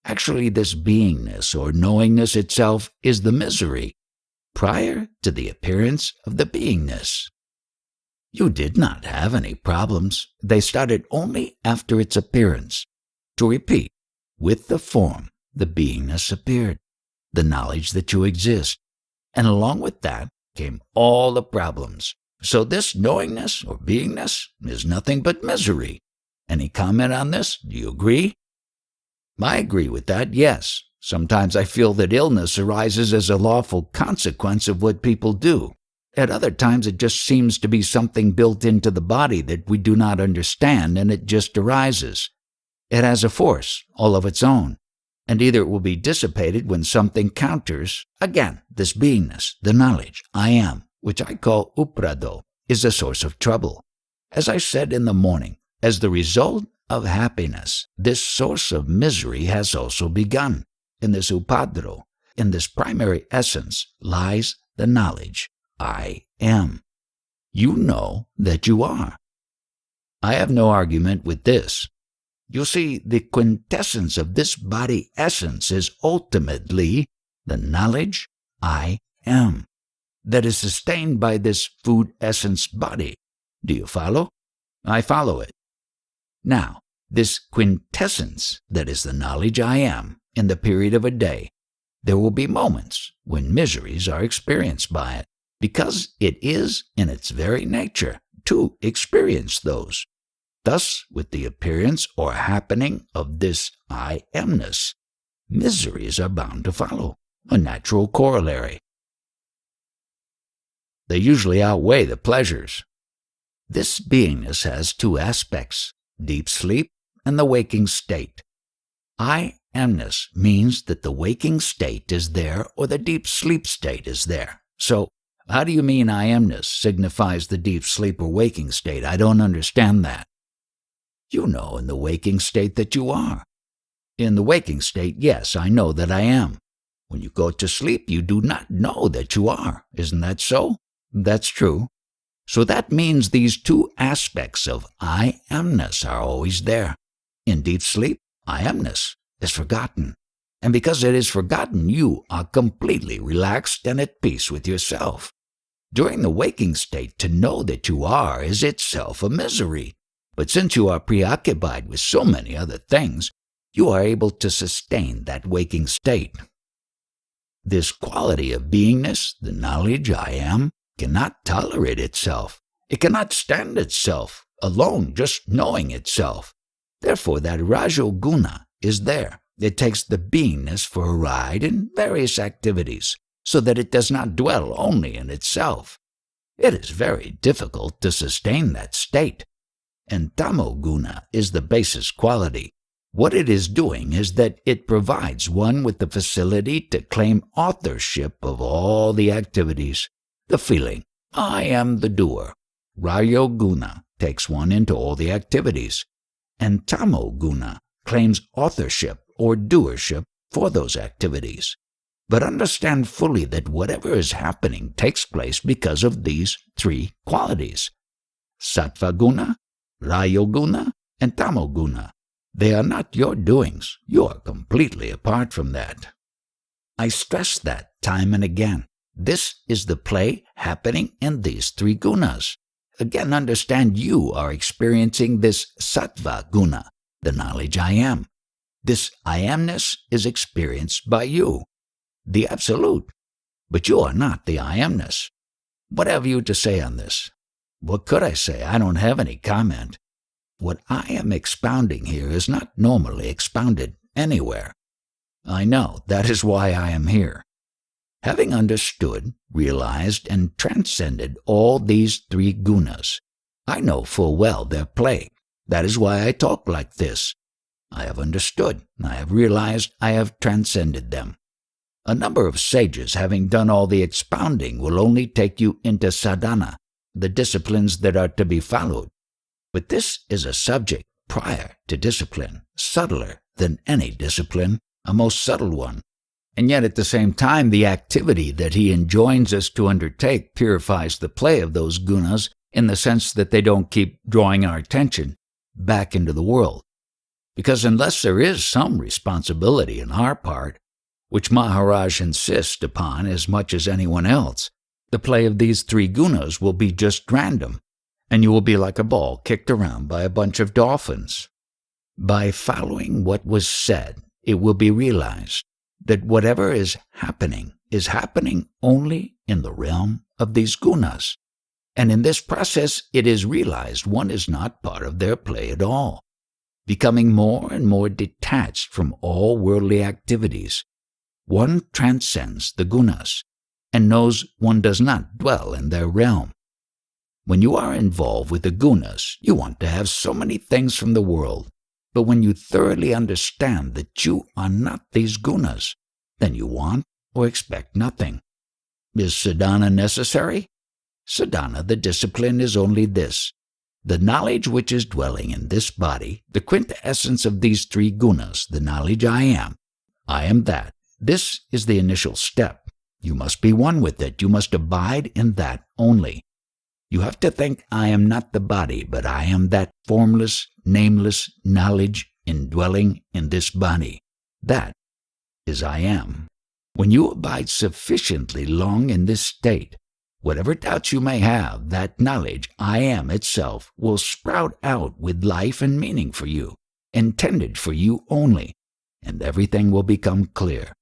actually this beingness or knowingness itself is the misery, prior to the appearance of the beingness. You did not have any problems. They started only after its appearance. To repeat, with the form, the beingness appeared, the knowledge that you exist, and along with that came all the problems. So this knowingness or beingness is nothing but misery. Any comment on this? Do you agree? I agree with that, yes. Sometimes I feel that illness arises as a lawful consequence of what people do. At other times it just seems to be something built into the body that we do not understand and it just arises. It has a force all of its own. and either it will be dissipated when something counters, again, this beingness, the knowledge, I am, which I call uprado, is a source of trouble. As I said in the morning, as the result of happiness, this source of misery has also begun. In this upadro, in this primary essence, lies the knowledge, I am. You know that you are. I have no argument with this. You see, the quintessence of this body essence is ultimately the knowledge, I am, that is sustained by this food essence body. Do you follow? I follow it. Now, this quintessence, that is the knowledge I am, in the period of a day, there will be moments when miseries are experienced by it, because it is in its very nature to experience those. Thus, with the appearance or happening of this I amness, miseries are bound to follow, a natural corollary. They usually outweigh the pleasures. This beingness has two aspects, deep sleep and the waking state. I amness means that the waking state is there or the deep sleep state is there. So, how do you mean I amness signifies the deep sleep or waking state? I don't understand that. You know in the waking state that you are. In the waking state, yes, I know that I am. When you go to sleep, you do not know that you are. Isn't that so? That's true. So that means these two aspects of I amness are always there. In deep sleep, I amness is forgotten. And because it is forgotten, you are completely relaxed and at peace with yourself. During the waking state, to know that you are is itself a misery. But since you are preoccupied with so many other things, you are able to sustain that waking state. This quality of beingness, the knowledge I am, cannot tolerate itself. It cannot stand itself alone, just knowing itself. Therefore, that Rajoguna is there. It takes the beingness for a ride in various activities, so that it does not dwell only in itself. It is very difficult to sustain that state. And Tamoguna is the basis quality. What it is doing is that it provides one with the facility to claim authorship of all the activities. The feeling, I am the doer. Rajoguna takes one into all the activities. And Tamoguna claims authorship or doership for those activities. But understand fully that whatever is happening takes place because of these three qualities. Sattvaguna, Rajoguna, and Tamoguna. They are not your doings. You are completely apart from that. I stress that time and again. This is the play happening in these three gunas. Again, understand you are experiencing this sattva guna, the knowledge I am. This I amness is experienced by you, the Absolute. But you are not the I amness. What have you to say on this? What could I say? I don't have any comment. What I am expounding here is not normally expounded anywhere. I know, that is why I am here. Having understood, realized, and transcended all these three gunas, I know full well their play. That is why I talk like this. I have understood, I have realized, I have transcended them. A number of sages, having done all the expounding, will only take you into sadhana, the disciplines that are to be followed. But this is a subject prior to discipline, subtler than any discipline, a most subtle one. And yet at the same time, the activity that he enjoins us to undertake purifies the play of those gunas in the sense that they don't keep drawing our attention back into the world. Because unless there is some responsibility on our part, which Maharaj insists upon as much as anyone else, the play of these three gunas will be just random, and you will be like a ball kicked around by a bunch of dolphins. By following what was said, it will be realized that whatever is happening only in the realm of these gunas. And in this process, it is realized one is not part of their play at all. Becoming more and more detached from all worldly activities, one transcends the gunas and knows one does not dwell in their realm. When you are involved with the gunas, you want to have so many things from the world. But when you thoroughly understand that you are not these gunas, then you want or expect nothing. Is sadhana necessary? Sadhana, the discipline, is only this: the knowledge which is dwelling in this body, the quintessence of these three gunas, the knowledge I am that. This is the initial step. You must be one with it. You must abide in that only. You have to think, I am not the body, but I am that formless, nameless knowledge indwelling in this body. That is I am. When you abide sufficiently long in this state, whatever doubts you may have, that knowledge, I am itself, will sprout out with life and meaning for you, intended for you only, and everything will become clear.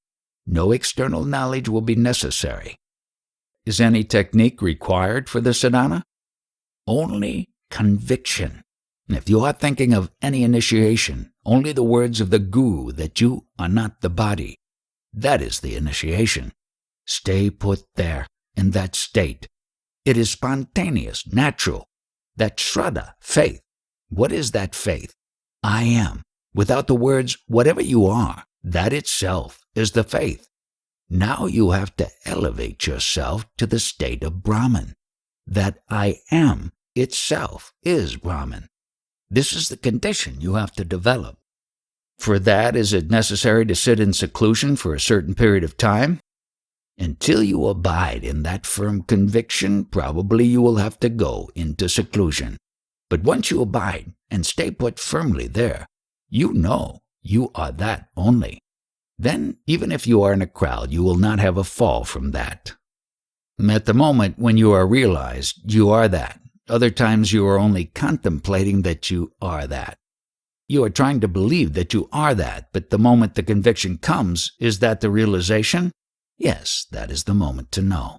No external knowledge will be necessary. Is any technique required for the sadhana? Only conviction. And if you are thinking of any initiation, only the words of the guru that you are not the body. That is the initiation. Stay put there, in that state. It is spontaneous, natural. That shraddha, faith. What is that faith? I am. Without the words, whatever you are, that itself is the faith. Now you have to elevate yourself to the state of Brahman. That I am itself is Brahman. This is the condition you have to develop. For that, is it necessary to sit in seclusion for a certain period of time? Until you abide in that firm conviction, probably you will have to go into seclusion. But once you abide and stay put firmly there, you know you are that only. Then, even if you are in a crowd, you will not have a fall from that. At the moment when you are realized, you are that. Other times you are only contemplating that you are that. You are trying to believe that you are that, but the moment the conviction comes, is that the realization? Yes, that is the moment to know.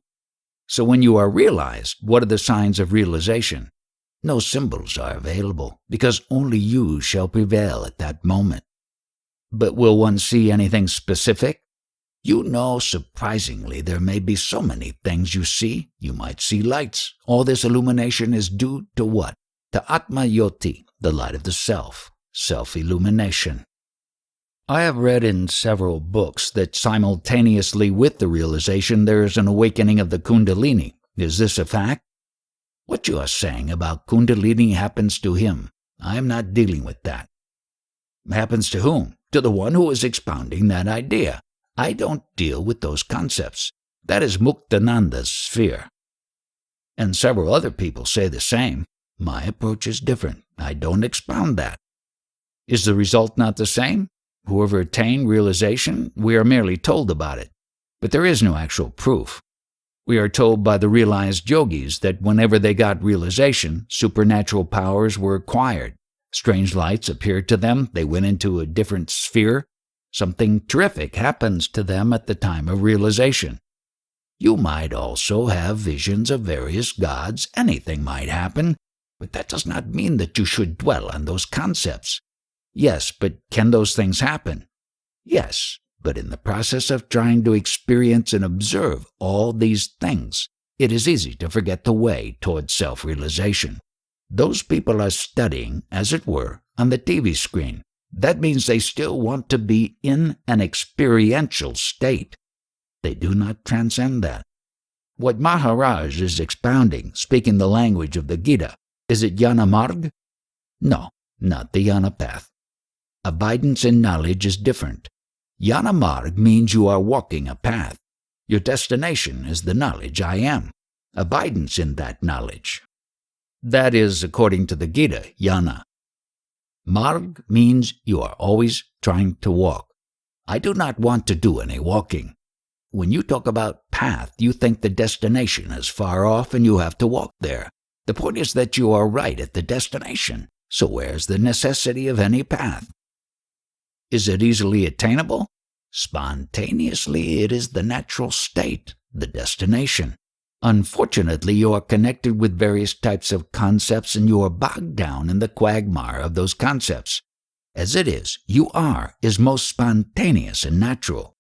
So when you are realized, what are the signs of realization? No symbols are available, because only you shall prevail at that moment. But will one see anything specific? You know, surprisingly, there may be so many things you see. You might see lights. All this illumination is due to what? To Atma Yoti, the light of the self, self-illumination. I have read in several books that simultaneously with the realization there is an awakening of the Kundalini. Is this a fact? What you are saying about Kundalini happens to him. I am not dealing with that. Happens to whom? To the one who is expounding that idea. I don't deal with those concepts. That is Muktananda's sphere. And several other people say the same. My approach is different. I don't expound that. Is the result not the same? Whoever attained realization, we are merely told about it. But there is no actual proof. We are told by the realized yogis that whenever they got realization, supernatural powers were acquired. Strange lights appeared to them. They went into a different sphere. Something terrific happens to them at the time of realization. You might also have visions of various gods. Anything might happen. But that does not mean that you should dwell on those concepts. Yes, but can those things happen? Yes, but in the process of trying to experience and observe all these things, it is easy to forget the way towards self-realization. Those people are studying, as it were, on the TV screen. That means they still want to be in an experiential state. They do not transcend that. What Maharaj is expounding, speaking the language of the Gita, is it Jnana Marg? No, not the Jnana path. Abidance in knowledge is different. Jnana Marg means you are walking a path. Your destination is the knowledge I am. Abidance in that knowledge. That is, according to the Gita, Jnana. Marg means you are always trying to walk. I do not want to do any walking. When you talk about path, you think the destination is far off and you have to walk there. The point is that you are right at the destination. So where's the necessity of any path? Is it easily attainable? Spontaneously, it is the natural state, the destination. Unfortunately, you are connected with various types of concepts and you are bogged down in the quagmire of those concepts. As it is, you is most spontaneous and natural.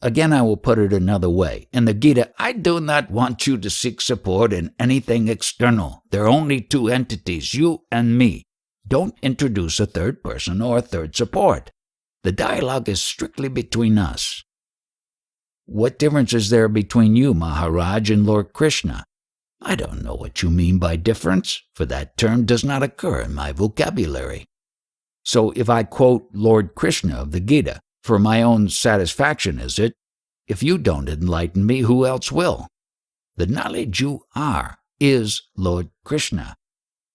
Again, I will put it another way. In the Gita, I do not want you to seek support in anything external. There are only two entities, you and me. don't introduce a third person or a third support. The dialogue is strictly between us. What difference is there between you, Maharaj, and Lord Krishna? I don't know what you mean by difference, for that term does not occur in my vocabulary. So if I quote Lord Krishna of the Gita, for my own satisfaction, is it? If you don't enlighten me, who else will? The knowledge you are is Lord Krishna.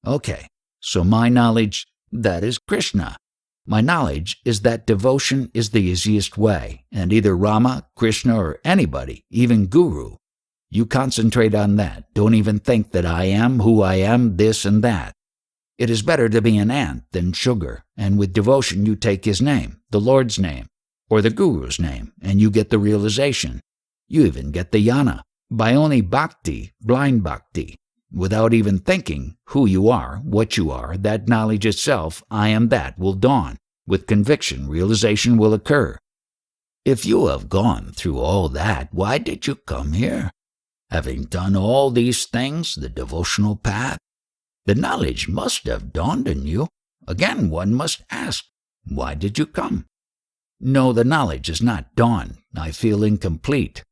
Okay, so my knowledge, that is Krishna. My knowledge is that devotion is the easiest way, and either Rama, Krishna, or anybody, even Guru, you concentrate on that. Don't even think that I am who I am, this and that. It is better to be an ant than sugar, and with devotion you take his name, the Lord's name, or the Guru's name, and you get the realization. You even get the jnana. By only bhakti, blind bhakti, without even thinking who you are, what you are, that knowledge itself, I am that, will dawn. With conviction, realization will occur. If you have gone through all that, why did you come here? Having done all these things, the devotional path, the knowledge must have dawned on you. Again, one must ask, why did you come? No, the knowledge is not dawned. I feel incomplete.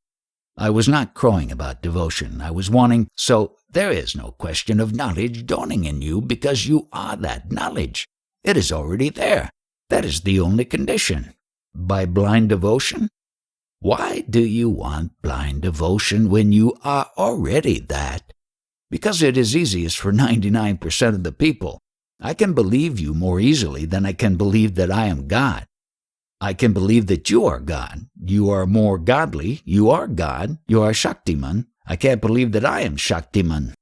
I was not crowing about devotion. I was wanting, so there is no question of knowledge dawning in you because you are that knowledge. It is already there. That is the only condition. By blind devotion? Why do you want blind devotion when you are already that? Because it is easiest for 99% of the people. I can believe you more easily than I can believe that I am God. I can believe that you are God. You are more godly. You are God. You are Shaktiman. I can't believe that I am Shaktiman.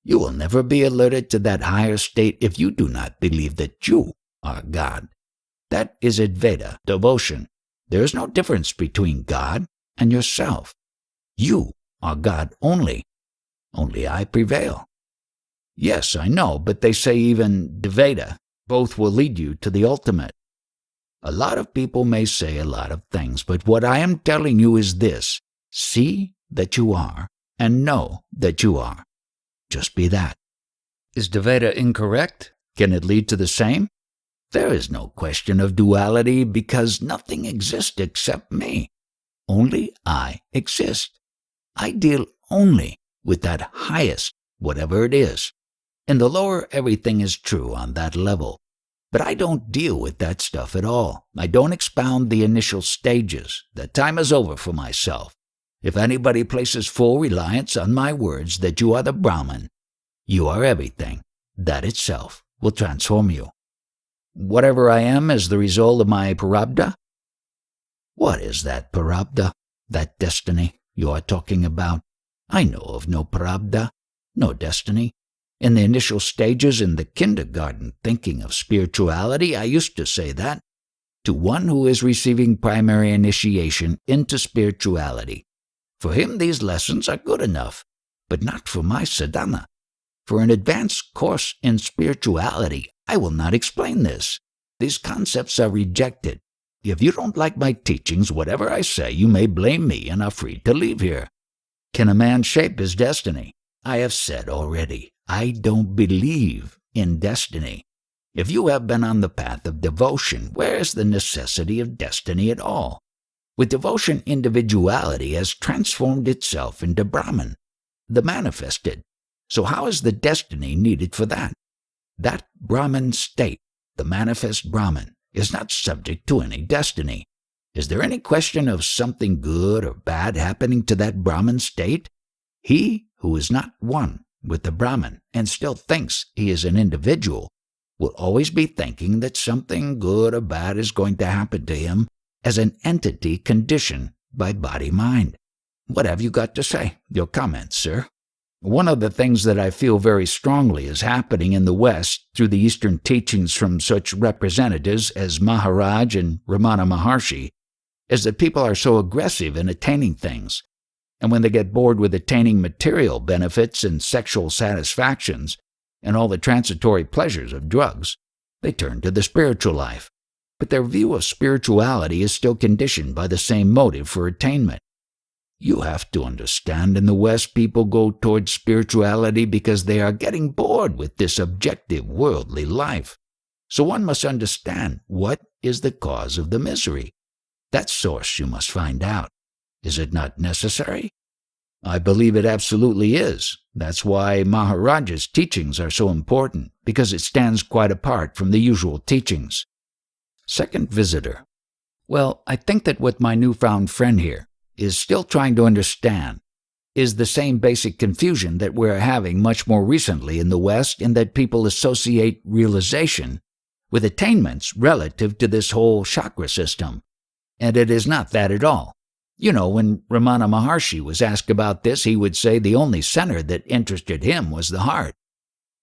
You will never be alerted to that higher state if you do not believe that you are God. That is Advaita, devotion. There is no difference between God and yourself. You are God only. Only I prevail. Yes, I know, but they say even Dvaita, both will lead you to the ultimate. A lot of people may say a lot of things, but what I am telling you is this. See that you are, and know that you are. Just be that. Is Dvaita incorrect? Can it lead to the same? There is no question of duality because nothing exists except me. Only I exist. I deal only with that highest, whatever it is. In the lower, everything is true on that level. But I don't deal with that stuff at all. I don't expound the initial stages. That time is over for myself. If anybody places full reliance on my words that you are the Brahman, you are everything, that itself will transform you. Whatever I am is the result of my prarabdha. What is that prarabdha, that destiny you are talking about? I know of no prarabdha, no destiny. In the initial stages in the kindergarten thinking of spirituality, I used to say that to one who is receiving primary initiation into spirituality. For him these lessons are good enough, but not for my sadhana. For an advanced course in spirituality, I will not explain this. These concepts are rejected. If you don't like my teachings, whatever I say, you may blame me and are free to leave here. Can a man shape his destiny? I have said already, I don't believe in destiny. If you have been on the path of devotion, where is the necessity of destiny at all? With devotion, individuality has transformed itself into Brahman, the manifested. So how is the destiny needed for that? That Brahman state, the manifest Brahman, is not subject to any destiny. Is there any question of something good or bad happening to that Brahman state? He who is not one with the Brahman and still thinks he is an individual will always be thinking that something good or bad is going to happen to him as an entity conditioned by body-mind. What have you got to say? Your comments, sir. One of the things that I feel very strongly is happening in the West through the Eastern teachings from such representatives as Maharaj and Ramana Maharshi is that people are so aggressive in attaining things. And when they get bored with attaining material benefits and sexual satisfactions and all the transitory pleasures of drugs, they turn to the spiritual life. But their view of spirituality is still conditioned by the same motive for attainment. You have to understand, in the West, people go towards spirituality because they are getting bored with this objective worldly life. So one must understand what is the cause of the misery. That source you must find out. Is it not necessary? I believe it absolutely is. That's why Maharaj's teachings are so important, because it stands quite apart from the usual teachings. Second visitor. Well, I think that what my newfound friend here is still trying to understand is the same basic confusion that we're having much more recently in the West, in that people associate realization with attainments relative to this whole chakra system. And it is not that at all. You know, when Ramana Maharshi was asked about this, he would say the only center that interested him was the heart.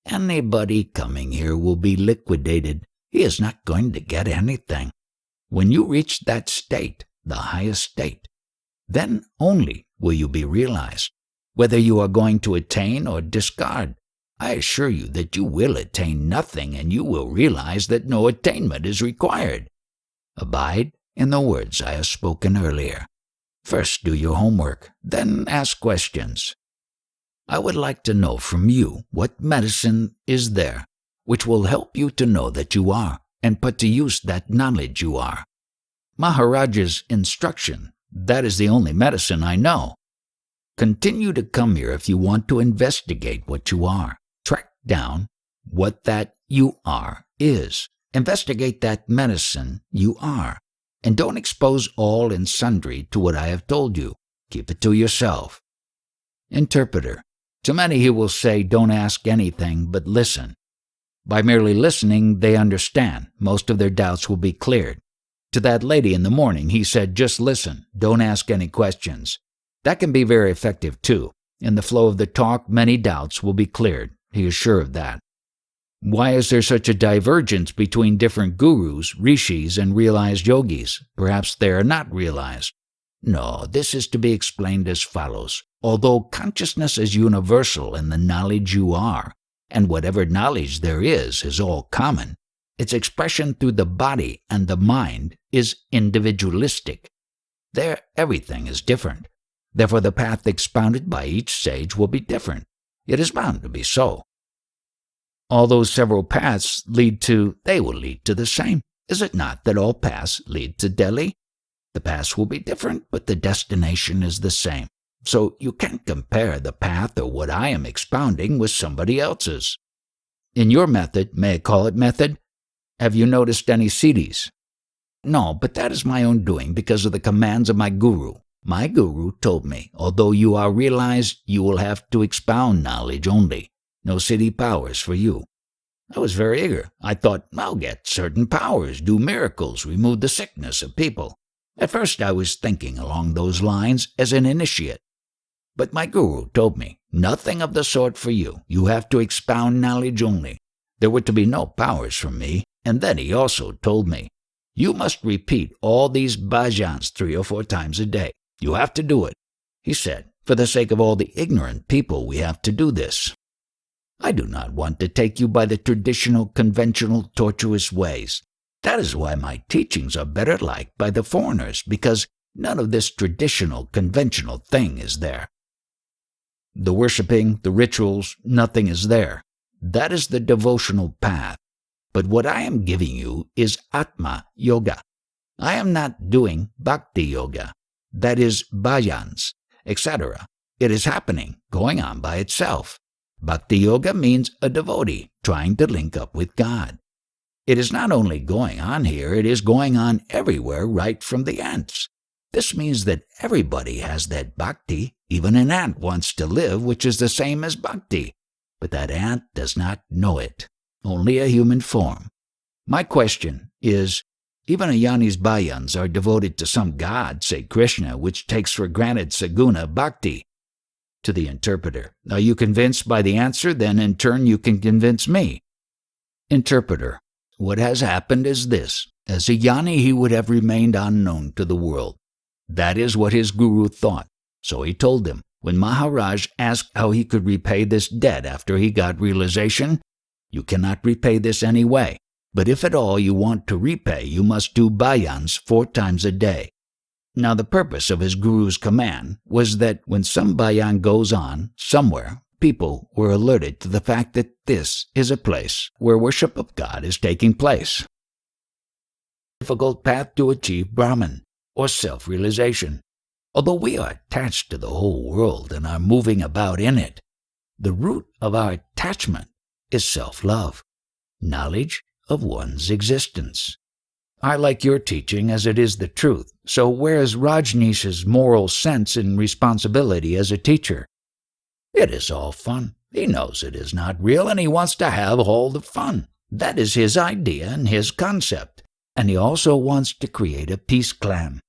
Anybody coming here will be liquidated. He is not going to get anything. When you reach that state, the highest state, then only will you be realized. Whether you are going to attain or discard, I assure you that you will attain nothing, and you will realize that no attainment is required. Abide in the words I have spoken earlier. First do your homework, then ask questions. I would like to know from you what medicine is there which will help you to know that you are, and put to use that knowledge you are. Maharaj's instruction, that is the only medicine I know. Continue to come here if you want to investigate what you are. Track down what that you are is. Investigate that medicine you are. And don't expose all and sundry to what I have told you. Keep it to yourself. Interpreter. To many he will say, don't ask anything, but listen. By merely listening, they understand. Most of their doubts will be cleared. To that lady in the morning, he said, just listen. Don't ask any questions. That can be very effective too. In the flow of the talk, many doubts will be cleared. He is sure of that. Why is there such a divergence between different gurus, rishis, and realized yogis? Perhaps they are not realized. No, this is to be explained as follows. Although consciousness is universal in the knowledge you are, and whatever knowledge there is all common, its expression through the body and the mind is individualistic. There everything is different. Therefore the path expounded by each sage will be different. It is bound to be so. All those several paths they will lead to the same. Is it not that all paths lead to Delhi? The paths will be different, but the destination is the same. So you can't compare the path or what I am expounding with somebody else's. In your method, may I call it method? Have you noticed any siddhis? No, but that is my own doing because of the commands of my guru. My guru told me, although you are realized, you will have to expound knowledge only. No siddhi powers for you. I was very eager. I thought, I'll get certain powers, do miracles, remove the sickness of people. At first I was thinking along those lines as an initiate. But my guru told me, nothing of the sort for you. You have to expound knowledge only. There were to be no powers from me. And then he also told me, you must repeat all these bhajans 3 or 4 times a day. You have to do it. He said, for the sake of all the ignorant people, we have to do this. I do not want to take you by the traditional, conventional, tortuous ways. That is why my teachings are better liked by the foreigners, because none of this traditional, conventional thing is there. The worshipping, the rituals, nothing is there. That is the devotional path. But what I am giving you is Atma Yoga. I am not doing Bhakti Yoga. That is bhajans, etc. It is happening, going on by itself. Bhakti Yoga means a devotee trying to link up with God. It is not only going on here, it is going on everywhere right from the ants. This means that everybody has that bhakti. Even an ant wants to live, which is the same as bhakti. But that ant does not know it. Only a human form. My question is, even a Yani's bhajans are devoted to some god, say Krishna, which takes for granted saguna bhakti. To the interpreter, are you convinced by the answer? Then in turn you can convince me. Interpreter, what has happened is this. As a Yani he would have remained unknown to the world. That is what his guru thought. So he told him, when Maharaj asked how he could repay this debt after he got realization, you cannot repay this anyway. But if at all you want to repay, you must do bhajans 4 times a day. Now the purpose of his guru's command was that when some bhajan goes on somewhere, people were alerted to the fact that this is a place where worship of God is taking place. Difficult path to achieve Brahman, or self-realization. Although we are attached to the whole world and are moving about in it, the root of our attachment is self-love, knowledge of one's existence. I like your teaching as it is the truth, so where's Rajneesh's moral sense and responsibility as a teacher? It is all fun. He knows it is not real and he wants to have all the fun. That is his idea and his concept, and he also wants to create a peace clan.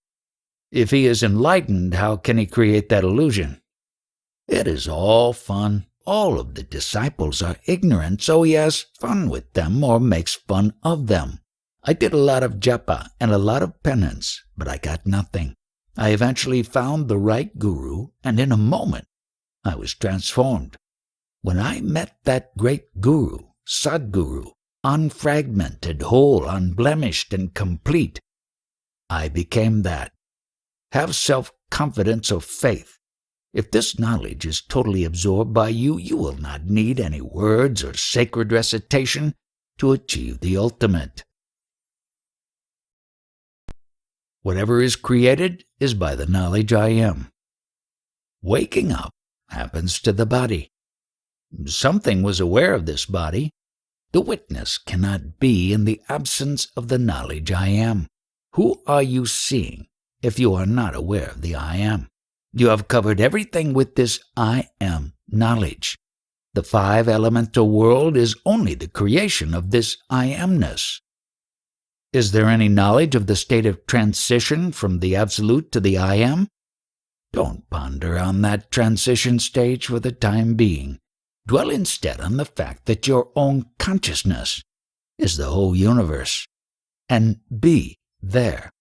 If he is enlightened, how can he create that illusion? It is all fun. All of the disciples are ignorant, so he has fun with them or makes fun of them. I did a lot of japa and a lot of penance, but I got nothing. I eventually found the right guru, and in a moment, I was transformed. When I met that great guru, Sadguru, unfragmented, whole, unblemished, and complete, I became that. Have self-confidence or faith. If this knowledge is totally absorbed by you, you will not need any words or sacred recitation to achieve the ultimate. Whatever is created is by the knowledge I am. Waking up happens to the body. Something was aware of this body. The witness cannot be in the absence of the knowledge I am. Who are you seeing if you are not aware of the I am? You have covered everything with this I am knowledge. The 5 elemental world is only the creation of this I amness. Is there any knowledge of the state of transition from the absolute to the I am? Don't ponder on that transition stage for the time being. Dwell instead on the fact that your own consciousness is the whole universe, and be there.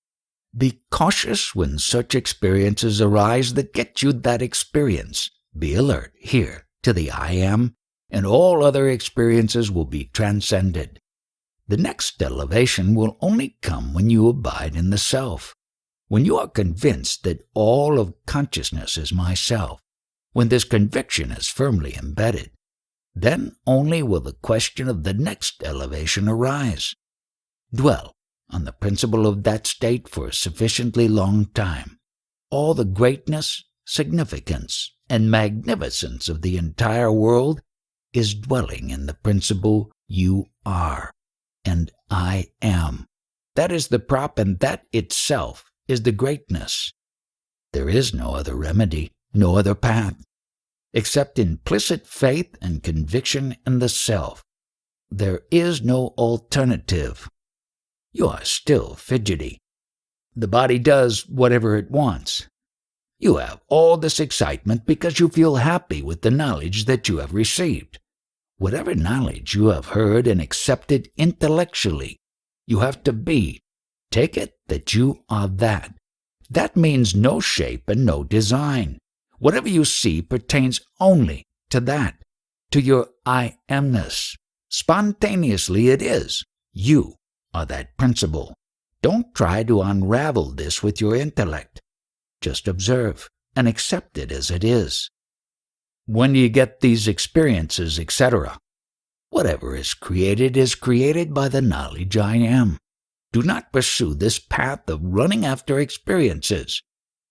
Be cautious when such experiences arise that get you that experience. Be alert here to the I am, and all other experiences will be transcended. The next elevation will only come when you abide in the self, when you are convinced that all of consciousness is myself. When this conviction is firmly embedded, then only will the question of the next elevation arise. Dwell on the principle of that state for a sufficiently long time. All the greatness, significance, and magnificence of the entire world is dwelling in the principle you are, and I am. That is the prop, and that itself is the greatness. There is no other remedy, no other path, except implicit faith and conviction in the self. There is no alternative. You are still fidgety. The body does whatever it wants. You have all this excitement because you feel happy with the knowledge that you have received. Whatever knowledge you have heard and accepted intellectually, you have to be. Take it that you are that. That means no shape and no design. Whatever you see pertains only to that, to your I amness. Spontaneously it is. You are that principle. Don't try to unravel this with your intellect. Just observe and accept it as it is. When you get these experiences, etc., whatever is created by the knowledge I am. Do not pursue this path of running after experiences.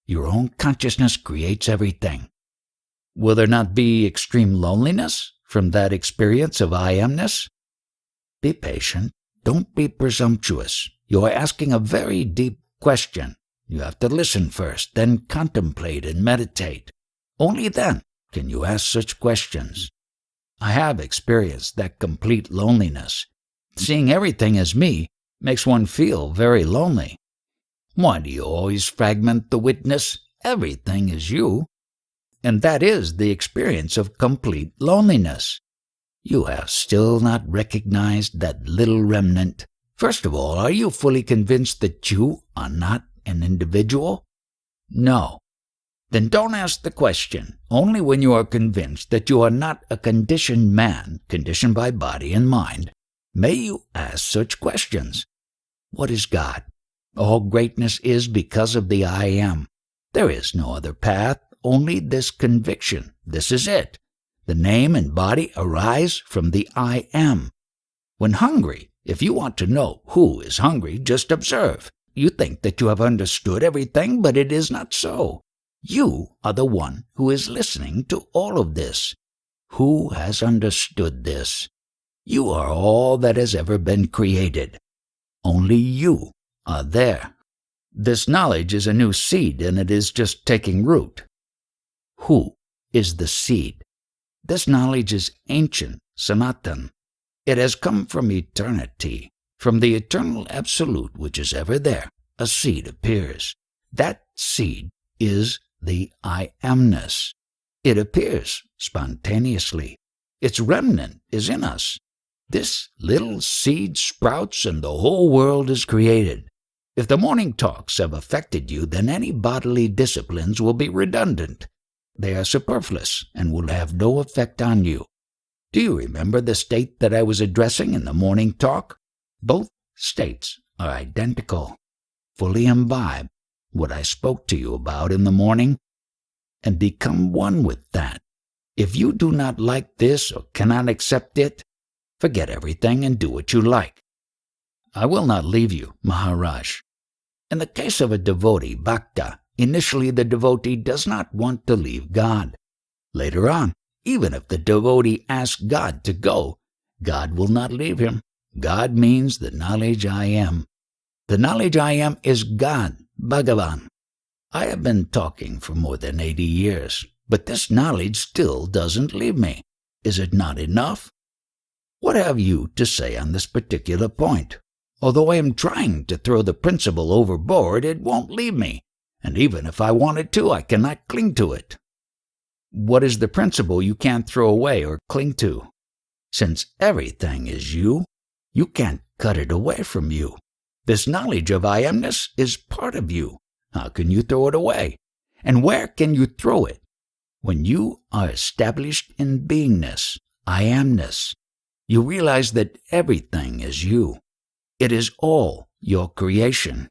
Your own consciousness creates everything. Will there not be extreme loneliness from that experience of I amness? Be patient. Don't be presumptuous. You are asking a very deep question. You have to listen first, then contemplate and meditate. Only then can you ask such questions. I have experienced that complete loneliness. Seeing everything as me makes one feel very lonely. Why do you always fragment the witness? Everything is you. And that is the experience of complete loneliness. You have still not recognized that little remnant. First of all, are you fully convinced that you are not an individual? No. Then don't ask the question. Only when you are convinced that you are not a conditioned man, conditioned by body and mind, may you ask such questions. What is God? All greatness is because of the I am. There is no other path, only this conviction. This is it. The name and body arise from the I am. When hungry, if you want to know who is hungry, just observe. You think that you have understood everything, but it is not so. You are the one who is listening to all of this. Who has understood this? You are all that has ever been created. Only you are there. This knowledge is a new seed, and it is just taking root. Who is the seed? This knowledge is ancient, Sanatan. It has come from eternity. From the eternal absolute which is ever there, a seed appears. That seed is the I amness. It appears spontaneously. Its remnant is in us. This little seed sprouts and the whole world is created. If the morning talks have affected you, then any bodily disciplines will be redundant. They are superfluous and will have no effect on you. Do you remember the state that I was addressing in the morning talk? Both states are identical. Fully imbibe what I spoke to you about in the morning, and become one with that. If you do not like this or cannot accept it, forget everything and do what you like. I will not leave you, Maharaj. In the case of a devotee, bhakta, initially the devotee does not want to leave God. Later on, even if the devotee asks God to go, God will not leave him. God means the knowledge I am. The knowledge I am is God, Bhagavan. I have been talking for more than 80 years, but this knowledge still doesn't leave me. Is it not enough? What have you to say on this particular point? Although I am trying to throw the principle overboard, it won't leave me, and even if I wanted to, I cannot cling to it. What is the principle you can't throw away or cling to? Since everything is you, you can't cut it away from you. This knowledge of I amness is part of you. How can you throw it away? And where can you throw it? When you are established in beingness, I amness, you realize that everything is you. It is all your creation.